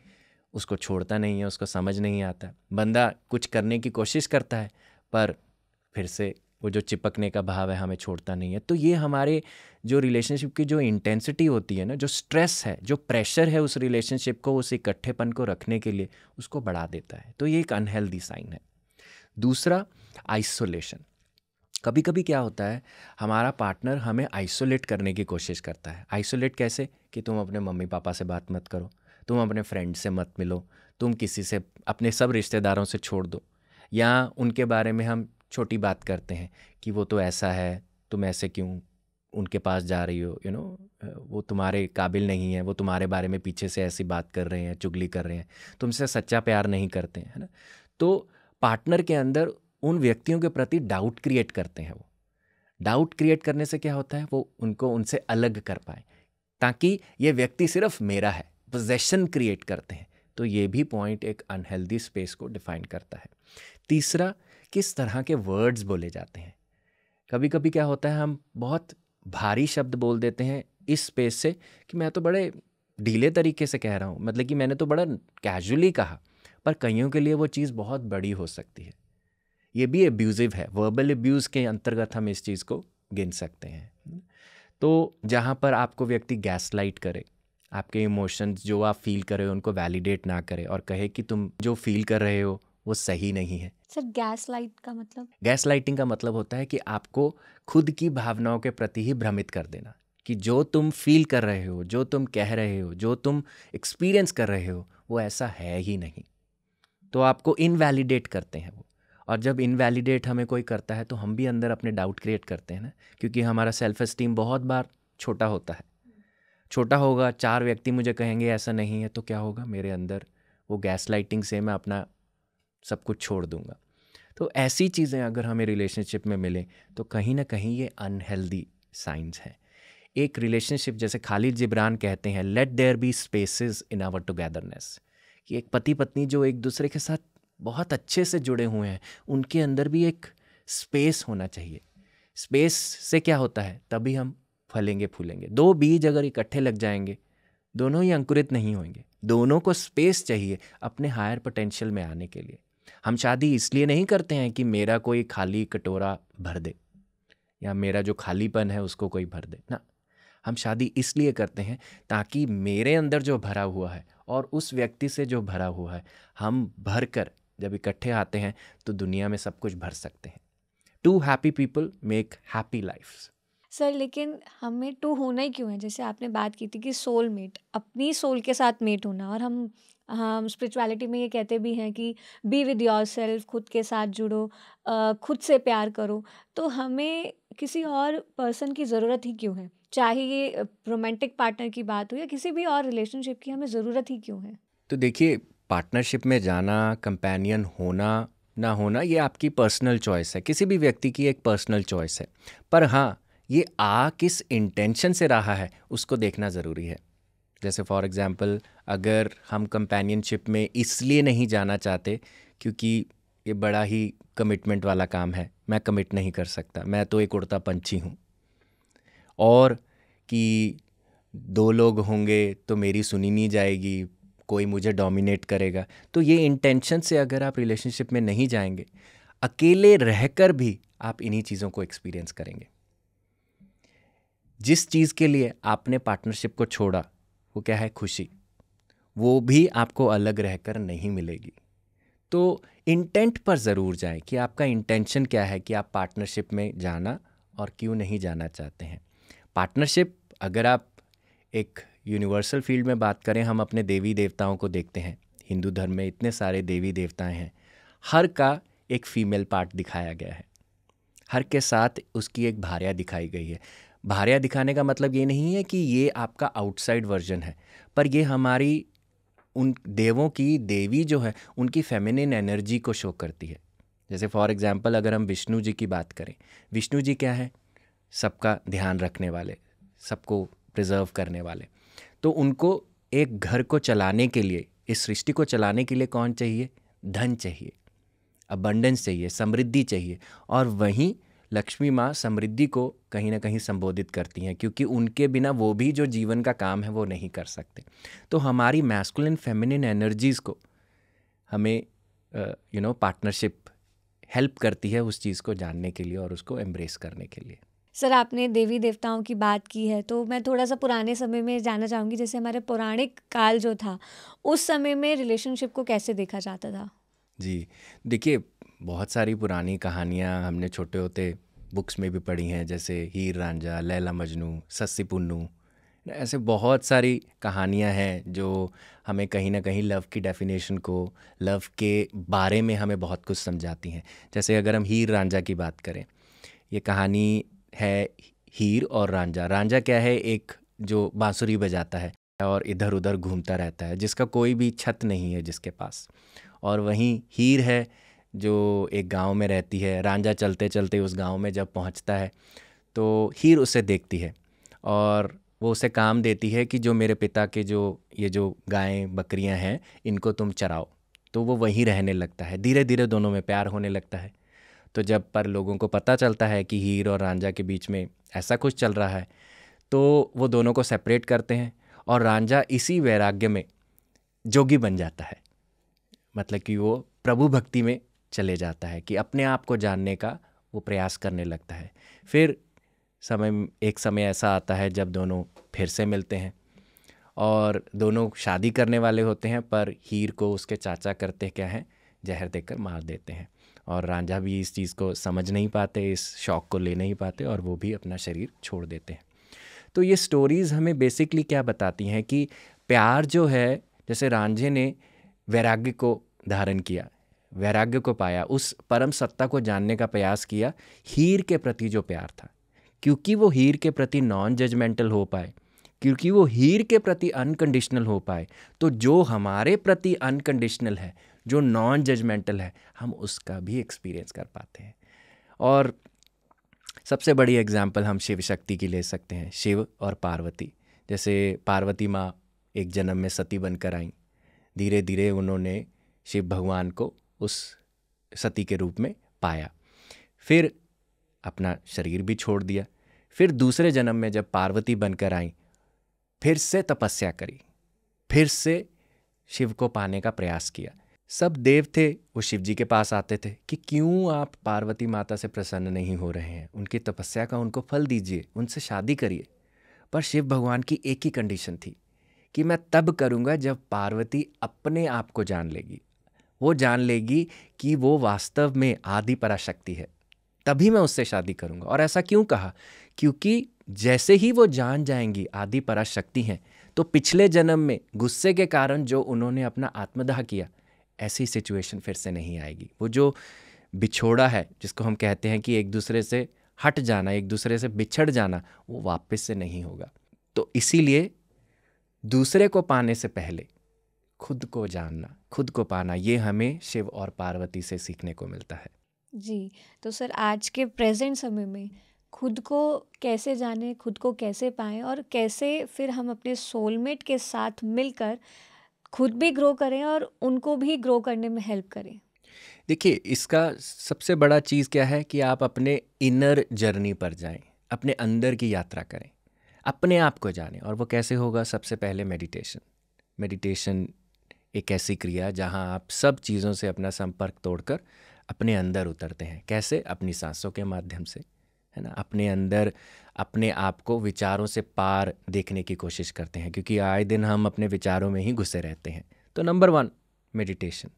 उसको छोड़ता नहीं है, उसको समझ नहीं आता। बंदा कुछ करने की कोशिश करता है, पर फिर से वो जो चिपकने का भाव है हमें छोड़ता नहीं है। तो ये हमारे जो रिलेशनशिप की जो इंटेंसिटी होती है ना, जो स्ट्रेस है, जो प्रेशर है उस रिलेशनशिप को, उस इकट्ठेपन को रखने के लिए, उसको बढ़ा देता है। तो ये एक अनहेल्दी साइन है। दूसरा, आइसोलेशन। कभी कभी क्या होता है, हमारा पार्टनर हमें आइसोलेट करने की कोशिश करता है। आइसोलेट कैसे? कि तुम अपने मम्मी पापा से बात मत करो, तुम अपने फ्रेंड से मत मिलो, तुम किसी से, अपने सब रिश्तेदारों से छोड़ दो, या उनके बारे में हम छोटी बात करते हैं कि वो तो ऐसा है, तुम ऐसे क्यों उनके पास जा रही हो, वो तुम्हारे काबिल नहीं है, वो तुम्हारे बारे में पीछे से ऐसी बात कर रहे हैं, चुगली कर रहे हैं, तुमसे सच्चा प्यार नहीं करते हैं, है ना। तो पार्टनर के अंदर उन व्यक्तियों के प्रति डाउट क्रिएट करते हैं। वो डाउट क्रिएट करने से क्या होता है, वो उनको उनसे अलग कर पाए, ताकि ये व्यक्ति सिर्फ मेरा है, पोजेशन क्रिएट करते हैं। तो ये भी पॉइंट एक अनहेल्दी स्पेस को डिफाइन करता है। तीसरा, किस तरह के वर्ड्स बोले जाते हैं। कभी कभी क्या होता है, हम बहुत भारी शब्द बोल देते हैं इस स्पेस से कि मैं तो बड़े ढीले तरीके से कह रहा हूँ, मतलब कि मैंने तो बड़ा कैजुअली कहा, पर कईयों के लिए वो चीज़ बहुत बड़ी हो सकती है। ये भी एब्यूजिव है, वर्बल एब्यूज़ के अंतर्गत हम इस चीज़ को गिन सकते हैं। तो जहाँ पर आपको व्यक्ति गैसलाइट करे, आपके इमोशंस जो आप फील कर रहे हो उनको वैलिडेट ना करे और कहे कि तुम जो फील कर रहे हो वो सही नहीं है। सर गैस लाइट का मतलब? गैस लाइटिंग का मतलब होता है कि आपको खुद की भावनाओं के प्रति ही भ्रमित कर देना, कि जो तुम फील कर रहे हो, जो तुम कह रहे हो, जो तुम एक्सपीरियंस कर रहे हो, वो ऐसा है ही नहीं। तो आपको इनवैलिडेट करते हैं वो। और जब इनवैलिडेट हमें कोई करता है तो हम भी अंदर अपने डाउट क्रिएट करते हैं ना, क्योंकि हमारा सेल्फ एस्टीम बहुत बार छोटा होता है। छोटा होगा, 4 व्यक्ति मुझे कहेंगे ऐसा नहीं है, तो क्या होगा, मेरे अंदर वो गैस लाइटिंग से मैं अपना सब कुछ छोड़ दूंगा। तो ऐसी चीज़ें अगर हमें रिलेशनशिप में मिले तो कहीं ना कहीं ये अनहेल्दी साइंस हैं। एक रिलेशनशिप, जैसे खालिद जिब्रान कहते हैं, let there be spaces in our togetherness, कि एक पति पत्नी जो एक दूसरे के साथ बहुत अच्छे से जुड़े हुए हैं, उनके अंदर भी एक स्पेस होना चाहिए। स्पेस से क्या होता है, तभी हम फलेंगे फूलेंगे। 2 बीज अगर इकट्ठे लग जाएंगे, दोनों ही अंकुरित नहीं होंगे। दोनों को स्पेस चाहिए अपने हायर पोटेंशियल में आने के लिए। हम शादी इसलिए नहीं करते हैं कि मेरा कोई खाली कटोरा भर दे, या मेरा जो खालीपन है उसको कोई भर दे ना। हम शादी इसलिए करते हैं ताकि मेरे अंदर जो भरा हुआ है और उस व्यक्ति से जो भरा हुआ है, हम भर कर जब इकट्ठे आते हैं तो दुनिया में सब कुछ भर सकते हैं। 2 happy people make happy lifes. Sir लेकिन हमें टू होना ही क्यों है? जैसे आपने बात की थी कि सोल मेट, अपनी सोल के साथ मेट होना, और हम स्पिरिचुअलिटी में ये कहते भी हैं कि बी विद योरसेल्फ, खुद के साथ जुड़ो, खुद से प्यार करो। तो हमें किसी और पर्सन की ज़रूरत ही क्यों है? चाहे ये रोमांटिक पार्टनर की बात हो या किसी भी और रिलेशनशिप की, हमें ज़रूरत ही क्यों है? तो देखिए, पार्टनरशिप में जाना, कंपेनियन होना ना होना, ये आपकी पर्सनल चॉइस है, किसी भी व्यक्ति की एक पर्सनल चॉइस है। पर हाँ, ये किस इंटेंशन से रहा है उसको देखना ज़रूरी है। जैसे फॉर एग्ज़ाम्पल, अगर हम कंपेनियनशिप में इसलिए नहीं जाना चाहते क्योंकि ये बड़ा ही कमिटमेंट वाला काम है, मैं कमिट नहीं कर सकता, मैं तो एक उड़ता पंछी हूँ, और कि 2 लोग होंगे तो मेरी सुनी नहीं जाएगी, कोई मुझे डोमिनेट करेगा, तो ये इंटेंशन से अगर आप रिलेशनशिप में नहीं जाएंगे, अकेले रहकर भी आप इन्हीं चीज़ों को एक्सपीरियंस करेंगे। जिस चीज़ के लिए आपने पार्टनरशिप को छोड़ा वो क्या है? खुशी। वो भी आपको अलग रहकर नहीं मिलेगी। तो इंटेंट पर ज़रूर जाएं कि आपका इंटेंशन क्या है, कि आप पार्टनरशिप में जाना और क्यों नहीं जाना चाहते हैं। पार्टनरशिप, अगर आप एक यूनिवर्सल फील्ड में बात करें, हम अपने देवी देवताओं को देखते हैं। हिंदू धर्म में इतने सारे देवी देवताएं हैं, हर का एक फीमेल पार्ट दिखाया गया है, हर के साथ उसकी एक भार्या दिखाई गई है। भार्या दिखाने का मतलब ये नहीं है कि ये आपका आउटसाइड वर्जन है, पर ये हमारी उन देवों की, देवी जो है उनकी फेमिनिन एनर्जी को शो करती है। जैसे फॉर एग्जांपल अगर हम विष्णु जी की बात करें, विष्णु जी क्या है? सबका ध्यान रखने वाले, सबको प्रिजर्व करने वाले। तो उनको एक घर को चलाने के लिए, इस सृष्टि को चलाने के लिए कौन चाहिए? धन चाहिए, अबंडेंस चाहिए, समृद्धि चाहिए। और वहीं लक्ष्मी माँ समृद्धि को कहीं ना कहीं संबोधित करती हैं, क्योंकि उनके बिना वो भी जो जीवन का काम है वो नहीं कर सकते। तो हमारी मैस्कुलिन फेमिनिन एनर्जीज़ को हमें पार्टनरशिप हेल्प करती है उस चीज़ को जानने के लिए और उसको एम्ब्रेस करने के लिए। सर, आपने देवी देवताओं की बात की है, तो मैं थोड़ा सा पुराने समय में जानना चाहूँगी। जैसे हमारे पौराणिक काल जो था, उस समय में रिलेशनशिप को कैसे देखा जाता था? जी, देखिए, बहुत सारी पुरानी कहानियाँ हमने छोटे होते बुक्स में भी पढ़ी हैं, जैसे हीर रांझा, लैला मजनू, सस्सी पुन्नू। ऐसे बहुत सारी कहानियाँ हैं जो हमें कहीं ना कहीं लव की डेफिनेशन को, लव के बारे में हमें बहुत कुछ समझाती हैं। जैसे अगर हम हीर रांझा की बात करें, ये कहानी है हीर और रांझा। रांझा क्या है? एक जो बांसुरी बजाता है और इधर उधर घूमता रहता है, जिसका कोई भी छत नहीं है जिसके पास। और वहीं हीर है जो एक गांव में रहती है। रांझा चलते चलते उस गांव में जब पहुंचता है तो हीर उसे देखती है और वो उसे काम देती है कि जो मेरे पिता के ये जो गायें बकरियां हैं, इनको तुम चराओ। तो वो वहीं रहने लगता है। धीरे धीरे दोनों में प्यार होने लगता है। तो जब पर लोगों को पता चलता है कि हीर और रांझा के बीच में ऐसा कुछ चल रहा है, तो वो दोनों को सेपरेट करते हैं और रांझा इसी वैराग्य में जोगी बन जाता है। मतलब कि वो प्रभु भक्ति में चले जाता है, कि अपने आप को जानने का वो प्रयास करने लगता है। फिर एक समय ऐसा आता है जब दोनों फिर से मिलते हैं और दोनों शादी करने वाले होते हैं, पर हीर को उसके चाचा करते क्या हैं? जहर देकर मार देते हैं। और रांझा भी इस चीज़ को समझ नहीं पाते, इस शौक को ले नहीं पाते और वो भी अपना शरीर छोड़ देते हैं। तो ये स्टोरीज़ हमें बेसिकली क्या बताती हैं कि प्यार जो है, जैसे रांझे ने वैराग्य को धारण किया, वैराग्य को पाया, उस परम सत्ता को जानने का प्रयास किया। हीर के प्रति जो प्यार था, क्योंकि वो हीर के प्रति नॉन जजमेंटल हो पाए, क्योंकि वो हीर के प्रति अनकंडीशनल हो पाए, तो जो हमारे प्रति अनकंडीशनल है, जो नॉन जजमेंटल है, हम उसका भी एक्सपीरियंस कर पाते हैं। और सबसे बड़ी एग्जाम्पल हम शिव शक्ति की ले सकते हैं, शिव और पार्वती। जैसे पार्वती माँ एक जन्म में सती बनकर आई, धीरे धीरे उन्होंने शिव भगवान को उस सती के रूप में पाया, फिर अपना शरीर भी छोड़ दिया। फिर दूसरे जन्म में जब पार्वती बनकर आई, फिर से तपस्या करी, फिर से शिव को पाने का प्रयास किया। सब देव थे, वो शिव जी के पास आते थे कि क्यों आप पार्वती माता से प्रसन्न नहीं हो रहे हैं, उनकी तपस्या का उनको फल दीजिए, उनसे शादी करिए। पर शिव भगवान की एक ही कंडीशन थी कि मैं तब करूँगा जब पार्वती अपने आप को जान लेगी, वो जान लेगी कि वो वास्तव में आदि पराशक्ति है, तभी मैं उससे शादी करूँगा। और ऐसा क्यों कहा? क्योंकि जैसे ही वो जान जाएंगी आदि पराशक्ति हैं, तो पिछले जन्म में गुस्से के कारण जो उन्होंने अपना आत्मदाह किया, ऐसी सिचुएशन फिर से नहीं आएगी। वो जो बिछोड़ा है, जिसको हम कहते हैं कि एक दूसरे से हट जाना, एक दूसरे से बिछड़ जाना, वो वापस से नहीं होगा। तो इसीलिए दूसरे को पाने से पहले खुद को जानना, खुद को पाना, ये हमें शिव और पार्वती से सीखने को मिलता है। जी, तो सर आज के प्रेजेंट समय में खुद को कैसे जानें, खुद को कैसे पाएँ और कैसे फिर हम अपने सोलमेट के साथ मिलकर खुद भी ग्रो करें और उनको भी ग्रो करने में हेल्प करें? देखिए, इसका सबसे बड़ा चीज़ क्या है कि आप अपने इनर जर्नी पर जाएं, अपने अंदर की यात्रा करें, अपने आप को जानें। और वो कैसे होगा? सबसे पहले मेडिटेशन एक ऐसी क्रिया जहां आप सब चीज़ों से अपना संपर्क तोड़कर अपने अंदर उतरते हैं। कैसे? अपनी सांसों के माध्यम से, है ना। अपने अंदर अपने आप को विचारों से पार देखने की कोशिश करते हैं, क्योंकि आए दिन हम अपने विचारों में ही घुसे रहते हैं। तो नंबर 1 मेडिटेशन,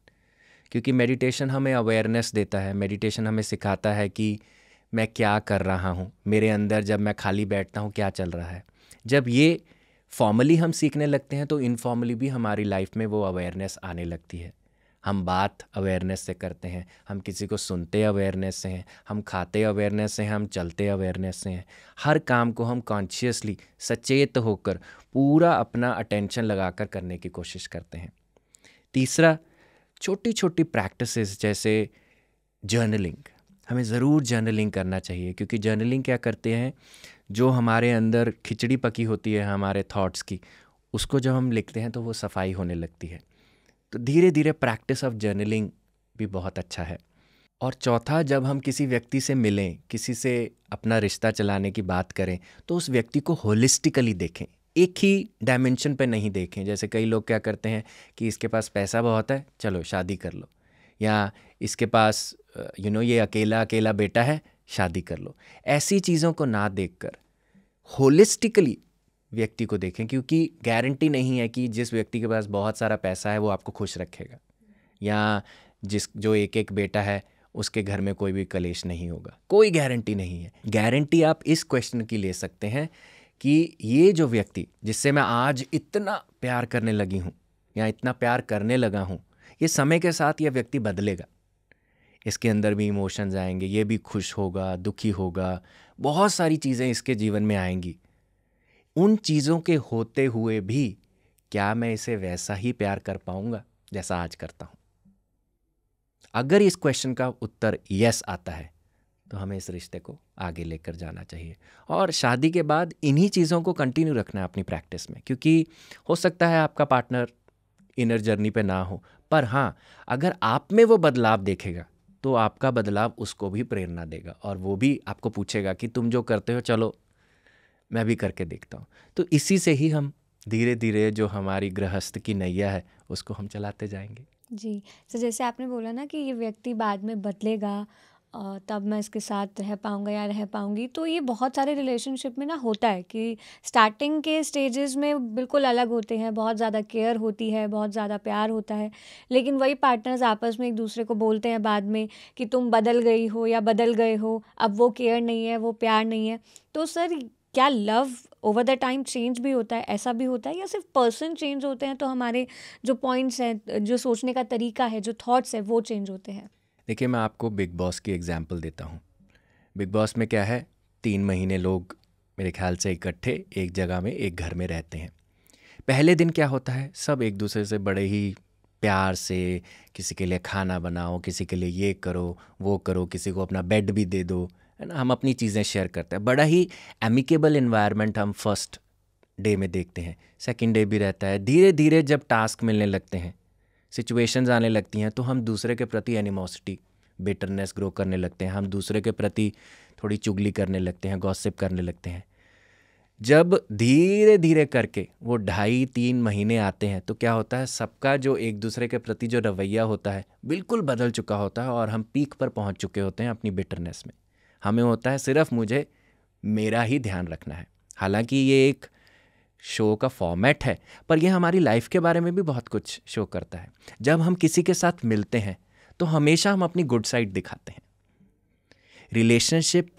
क्योंकि मेडिटेशन हमें अवेयरनेस देता है। मेडिटेशन हमें सिखाता है कि मैं क्या कर रहा हूँ, मेरे अंदर जब मैं खाली बैठता हूँ क्या चल रहा है। जब ये फॉर्मली हम सीखने लगते हैं तो इनफॉर्मली भी हमारी लाइफ में वो अवेयरनेस आने लगती है। हम बात अवेयरनेस से करते हैं, हम किसी को सुनते अवेयरनेस से हैं, हम खाते अवेयरनेस से हैं, हम चलते अवेयरनेस से हैं। हर काम को हम कॉन्शियसली सचेत होकर पूरा अपना अटेंशन लगाकर करने की कोशिश करते हैं। तीसरा, छोटी छोटी प्रैक्टिसेस जैसे जर्नलिंग। हमें ज़रूर जर्नलिंग करना चाहिए, क्योंकि जर्नलिंग क्या करते हैं, जो हमारे अंदर खिचड़ी पकी होती है हमारे थॉट्स की, उसको जब हम लिखते हैं तो वो सफाई होने लगती है। तो धीरे धीरे प्रैक्टिस ऑफ जर्नलिंग भी बहुत अच्छा है। और चौथा, जब हम किसी व्यक्ति से मिलें, किसी से अपना रिश्ता चलाने की बात करें, तो उस व्यक्ति को होलिस्टिकली देखें, एक ही डायमेंशन पे नहीं देखें। जैसे कई लोग क्या करते हैं कि इसके पास पैसा बहुत है, चलो शादी कर लो, या इसके पास ये अकेला अकेला बेटा है, शादी कर लो। ऐसी चीज़ों को ना देखकर होलिस्टिकली व्यक्ति को देखें, क्योंकि गारंटी नहीं है कि जिस व्यक्ति के पास बहुत सारा पैसा है वो आपको खुश रखेगा, या जो एक एक बेटा है उसके घर में कोई भी कलेश नहीं होगा। कोई गारंटी नहीं है। गारंटी आप इस क्वेश्चन की ले सकते हैं कि ये जो व्यक्ति जिससे मैं आज इतना प्यार करने लगी हूँ या इतना प्यार करने लगा हूँ, ये समय के साथ ये व्यक्ति बदलेगा। इसके अंदर भी इमोशंस आएंगे, ये भी खुश होगा, दुखी होगा, बहुत सारी चीज़ें इसके जीवन में आएंगी। उन चीज़ों के होते हुए भी क्या मैं इसे वैसा ही प्यार कर पाऊंगा जैसा आज करता हूं? अगर इस क्वेश्चन का उत्तर यस आता है तो हमें इस रिश्ते को आगे लेकर जाना चाहिए। और शादी के बाद इन्हीं चीज़ों को कंटिन्यू रखना है अपनी प्रैक्टिस में, क्योंकि हो सकता है आपका पार्टनर इनर जर्नी पे ना हो, पर हाँ, अगर आप में वो बदलाव देखेगा तो आपका बदलाव उसको भी प्रेरणा देगा, और वो भी आपको पूछेगा कि तुम जो करते हो चलो मैं भी करके देखता हूँ। तो इसी से ही हम धीरे धीरे जो हमारी गृहस्थ की नैया है उसको हम चलाते जाएंगे। जी। तो जैसे आपने बोला ना कि ये व्यक्ति बाद में बदलेगा, तब मैं इसके साथ रह पाऊँगा या रह पाऊँगी, तो ये बहुत सारे रिलेशनशिप में ना होता है कि स्टार्टिंग के स्टेजेस में बिल्कुल अलग होते हैं, बहुत ज़्यादा केयर होती है, बहुत ज़्यादा प्यार होता है, लेकिन वही पार्टनर्स आपस में एक दूसरे को बोलते हैं बाद में कि तुम बदल गई हो या बदल गए हो, अब वो केयर नहीं है, वो प्यार नहीं है। तो सर, क्या love over the time change भी होता है, ऐसा भी होता है, या सिर्फ पर्सन चेंज होते हैं तो हमारे जो पॉइंट्स हैं, जो सोचने का तरीका है, जो थॉट्स है, वो चेंज होते हैं? देखिए, मैं आपको बिग बॉस की एग्जांपल देता हूँ। बिग बॉस में क्या है, 3 महीने लोग मेरे ख्याल से इकट्ठे एक जगह में एक घर में रहते हैं। पहले दिन क्या होता है, सब एक दूसरे से बड़े ही प्यार से, किसी के लिए खाना बनाओ, किसी के लिए ये करो वो करो, किसी को अपना बेड भी दे दो, है ना, हम अपनी चीज़ें शेयर करते हैं। बड़ा ही एमिकेबल इन्वायरमेंट हम फर्स्ट डे में देखते हैं। सेकंड डे भी रहता है। धीरे धीरे जब टास्क मिलने लगते हैं, सिचुएशंस आने लगती हैं, तो हम दूसरे के प्रति एनिमोसिटी, बिटरनेस ग्रो करने लगते हैं। हम दूसरे के प्रति थोड़ी चुगली करने लगते हैं, गॉसिप करने लगते हैं। जब धीरे धीरे करके वो 2.5-3 महीने आते हैं तो क्या होता है, सबका जो एक दूसरे के प्रति जो रवैया होता है बिल्कुल बदल चुका होता है, और हम पीक पर पहुंच चुके होते हैं अपनी बिटरनेस में। हमें होता है सिर्फ मुझे मेरा ही ध्यान रखना है। हालांकि ये एक शो का फॉर्मेट है, पर यह हमारी लाइफ के बारे में भी बहुत कुछ शो करता है। जब हम किसी के साथ मिलते हैं तो हमेशा हम अपनी गुड साइड दिखाते हैं। रिलेशनशिप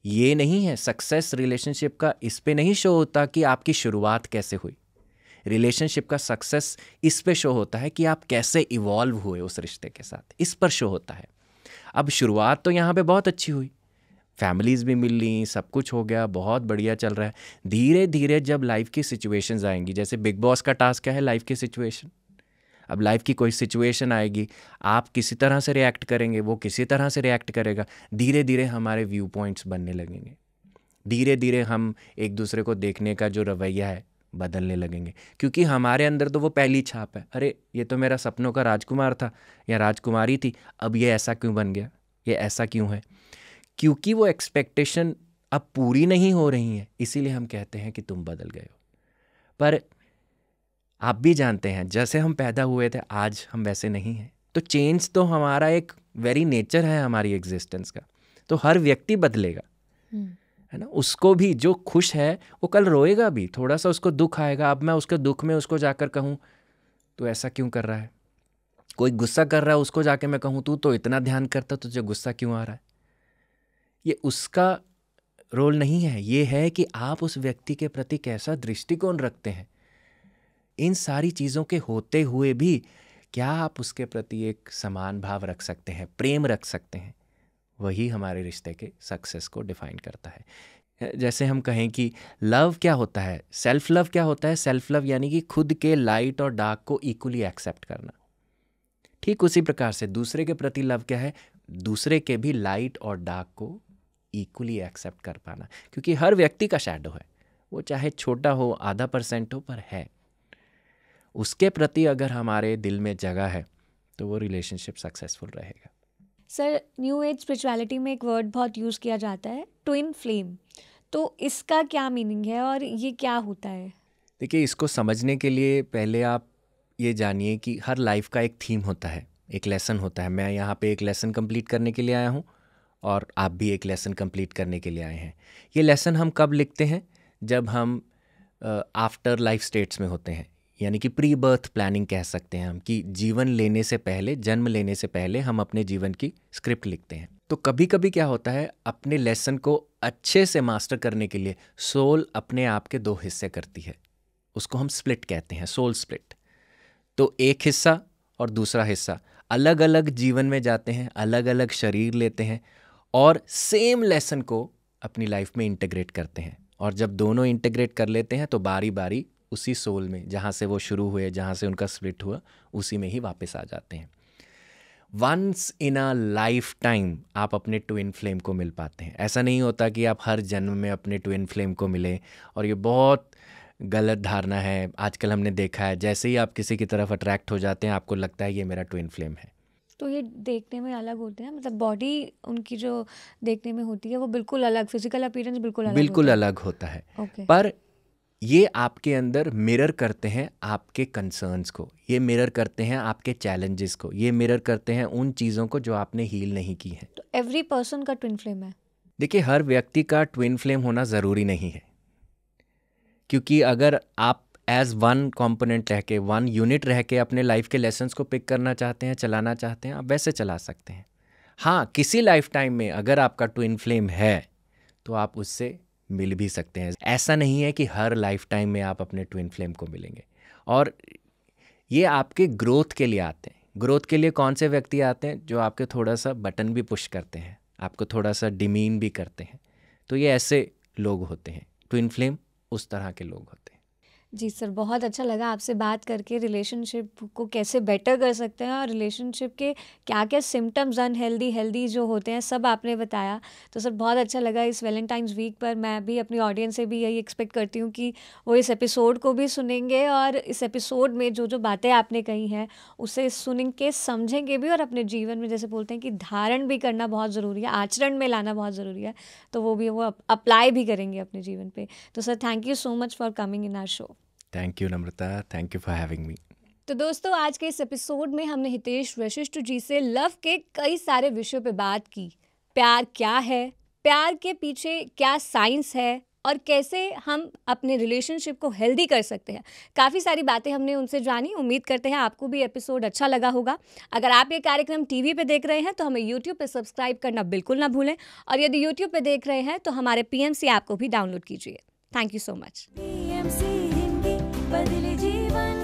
ये नहीं है, सक्सेस रिलेशनशिप का इस पे नहीं शो होता कि आपकी शुरुआत कैसे हुई। रिलेशनशिप का सक्सेस इस पे शो होता है कि आप कैसे इवॉल्व हुए उस रिश्ते के साथ, इस पर शो होता है। अब शुरुआत तो यहाँ पे बहुत अच्छी हुई, फैमिलीज़ भी मिल ली, सब कुछ हो गया, बहुत बढ़िया चल रहा है। धीरे धीरे जब लाइफ की सिचुएशंस आएंगी, जैसे बिग बॉस का टास्क क्या है, लाइफ की सिचुएशन। अब लाइफ की कोई सिचुएशन आएगी, आप किसी तरह से रिएक्ट करेंगे, वो किसी तरह से रिएक्ट करेगा। धीरे धीरे हमारे व्यू पॉइंट्स बनने लगेंगे। धीरे धीरे हम एक दूसरे को देखने का जो रवैया है बदलने लगेंगे, क्योंकि हमारे अंदर तो वो पहली छाप है, अरे ये तो मेरा सपनों का राजकुमार था या राजकुमारी थी, अब ये ऐसा क्यों बन गया, ये ऐसा क्यों है। क्योंकि वो एक्सपेक्टेशन अब पूरी नहीं हो रही है, इसीलिए हम कहते हैं कि तुम बदल गए हो। पर आप भी जानते हैं, जैसे हम पैदा हुए थे आज हम वैसे नहीं हैं। तो चेंज तो हमारा एक वेरी नेचर है हमारी एग्जिस्टेंस का। तो हर व्यक्ति बदलेगा, है ना। उसको भी, जो खुश है वो कल रोएगा भी, थोड़ा सा उसको दुख आएगा। अब मैं उसके दुख में उसको जाकर कहूँ तू ऐसा क्यों कर रहा है, कोई गुस्सा कर रहा है उसको जाके मैं कहूँ तू तो इतना ध्यान करता, तुझे गुस्सा क्यों आ रहा है, ये उसका रोल नहीं है। ये है कि आप उस व्यक्ति के प्रति कैसा दृष्टिकोण रखते हैं। इन सारी चीज़ों के होते हुए भी क्या आप उसके प्रति एक समान भाव रख सकते हैं, प्रेम रख सकते हैं, वही हमारे रिश्ते के सक्सेस को डिफाइन करता है। जैसे हम कहें कि लव क्या होता है, सेल्फ लव क्या होता है। सेल्फ लव यानी कि खुद के लाइट और डार्क को इक्वली एक्सेप्ट करना। ठीक उसी प्रकार से दूसरे के प्रति लव क्या है, दूसरे के भी लाइट और डार्क को इक्वली एक्सेप्ट कर पाना। क्योंकि हर व्यक्ति का शैडो है, वो चाहे छोटा हो, आधा % हो, पर है। उसके प्रति अगर हमारे दिल में जगह है तो वो रिलेशनशिप सक्सेसफुल रहेगा। सर, न्यू एज स्पिरिचुअलिटी में एक वर्ड बहुत यूज़ किया जाता है, ट्विन फ्लेम। तो इसका क्या मीनिंग है और ये क्या होता है? देखिए, इसको समझने के लिए पहले आप ये जानिए कि हर लाइफ का एक थीम होता है, एक लेसन होता है। मैं यहाँ पे एक लेसन कंप्लीट करने के लिए आया हूँ और आप भी एक लेसन कंप्लीट करने के लिए आए हैं। ये लेसन हम कब लिखते हैं, जब हम आफ्टर लाइफ स्टेट्स में होते हैं, यानी कि प्री बर्थ प्लानिंग कह सकते हैं हम, कि जीवन लेने से पहले, जन्म लेने से पहले हम अपने जीवन की स्क्रिप्ट लिखते हैं। तो कभी कभी क्या होता है, अपने लेसन को अच्छे से मास्टर करने के लिए सोल अपने आप के 2 हिस्से करती है। उसको हम स्प्लिट कहते हैं, सोल स्प्लिट। तो एक हिस्सा और दूसरा हिस्सा अलग अलग जीवन में जाते हैं, अलग अलग शरीर लेते हैं और सेम लेसन को अपनी लाइफ में इंटीग्रेट करते हैं। और जब दोनों इंटीग्रेट कर लेते हैं तो बारी बारी उसी सोल में, जहाँ से वो शुरू हुए, जहाँ से उनका स्प्लिट हुआ, उसी में ही वापस आ जाते हैं। Once in a lifetime आप अपने ट्विन फ्लेम को मिल पाते हैं। ऐसा नहीं होता कि आप हर जन्म में अपने ट्विन फ्लेम को मिलें, और ये बहुत गलत धारणा है। आजकल हमने देखा है, जैसे ही आप किसी की तरफ अट्रैक्ट हो जाते हैं आपको लगता है ये मेरा ट्विन फ्लेम है। तो ये देखने में अलग होते हैं, मतलब बॉडी उनकी जो देखने में होती है वो बिल्कुल अलग, फिजिकल अपीयरेंस बिल्कुल अलग होता है। Okay. पर ये आपके अंदर मिरर करते हैं आपके कंसर्न्स को, ये मिरर करते हैं आपके चैलेंजेस को, ये मिरर करते हैं उन चीज़ों को जो आपने हील नहीं की हैं। तो एवरी पर्सन का ट्विन फ्लेम है? देखिए, हर व्यक्ति का ट्विन फ्लेम होना ज़रूरी नहीं है, क्योंकि अगर आप एज वन कंपोनेंट रह के, वन यूनिट रह के अपने लाइफ के लेसन्स को पिक करना चाहते हैं, चलाना चाहते हैं, आप वैसे चला सकते हैं। हाँ, किसी लाइफ टाइम में अगर आपका ट्विन फ्लेम है तो आप उससे मिल भी सकते हैं। ऐसा नहीं है कि हर लाइफ टाइम में आप अपने ट्विन फ्लेम को मिलेंगे। और ये आपके ग्रोथ के लिए आते हैं। ग्रोथ के लिए कौन से व्यक्ति आते हैं? जो आपके थोड़ा सा बटन भी पुश करते हैं, आपको थोड़ा सा डिमीन भी करते हैं। तो ये ऐसे लोग होते हैं, ट्विन फ्लेम उस तरह के लोग होते हैं। जी सर, बहुत अच्छा लगा आपसे बात करके, रिलेशनशिप को कैसे बेटर कर सकते हैं और रिलेशनशिप के क्या क्या सिम्टम्स अनहेल्दी हेल्दी जो होते हैं सब आपने बताया। तो सर बहुत अच्छा लगा। इस वैलेंटाइंस वीक पर मैं भी अपनी ऑडियंस से भी यही एक्सपेक्ट करती हूँ कि वो इस एपिसोड को भी सुनेंगे और इस एपिसोड में जो जो बातें आपने कही हैं उसे सुन के समझेंगे भी और अपने जीवन में, जैसे बोलते हैं कि धारण भी करना बहुत ज़रूरी है, आचरण में लाना बहुत ज़रूरी है, तो वो भी वो अप्लाई भी करेंगे अपने जीवन पर। तो sir thank you so much for coming in our show. Thank you Namrata, thank you for having me. तो दोस्तों, आज के इस एपिसोड में हमने हितेश वशिष्ठ जी से लव के कई सारे विषयों पे बात की। प्यार क्या है, प्यार के पीछे क्या साइंस है और कैसे हम अपने रिलेशनशिप को हेल्दी कर सकते हैं। काफ़ी सारी बातें हमने उनसे जानी। उम्मीद करते हैं आपको भी एपिसोड अच्छा लगा होगा। अगर आप ये कार्यक्रम टीवी पे देख रहे हैं तो हमें यूट्यूब पे सब्सक्राइब करना बिल्कुल ना भूलें, और यदि यूट्यूब पे देख रहे हैं तो हमारे PMC ऐप को भी डाउनलोड कीजिए। Thank you so much. बदले जीवन।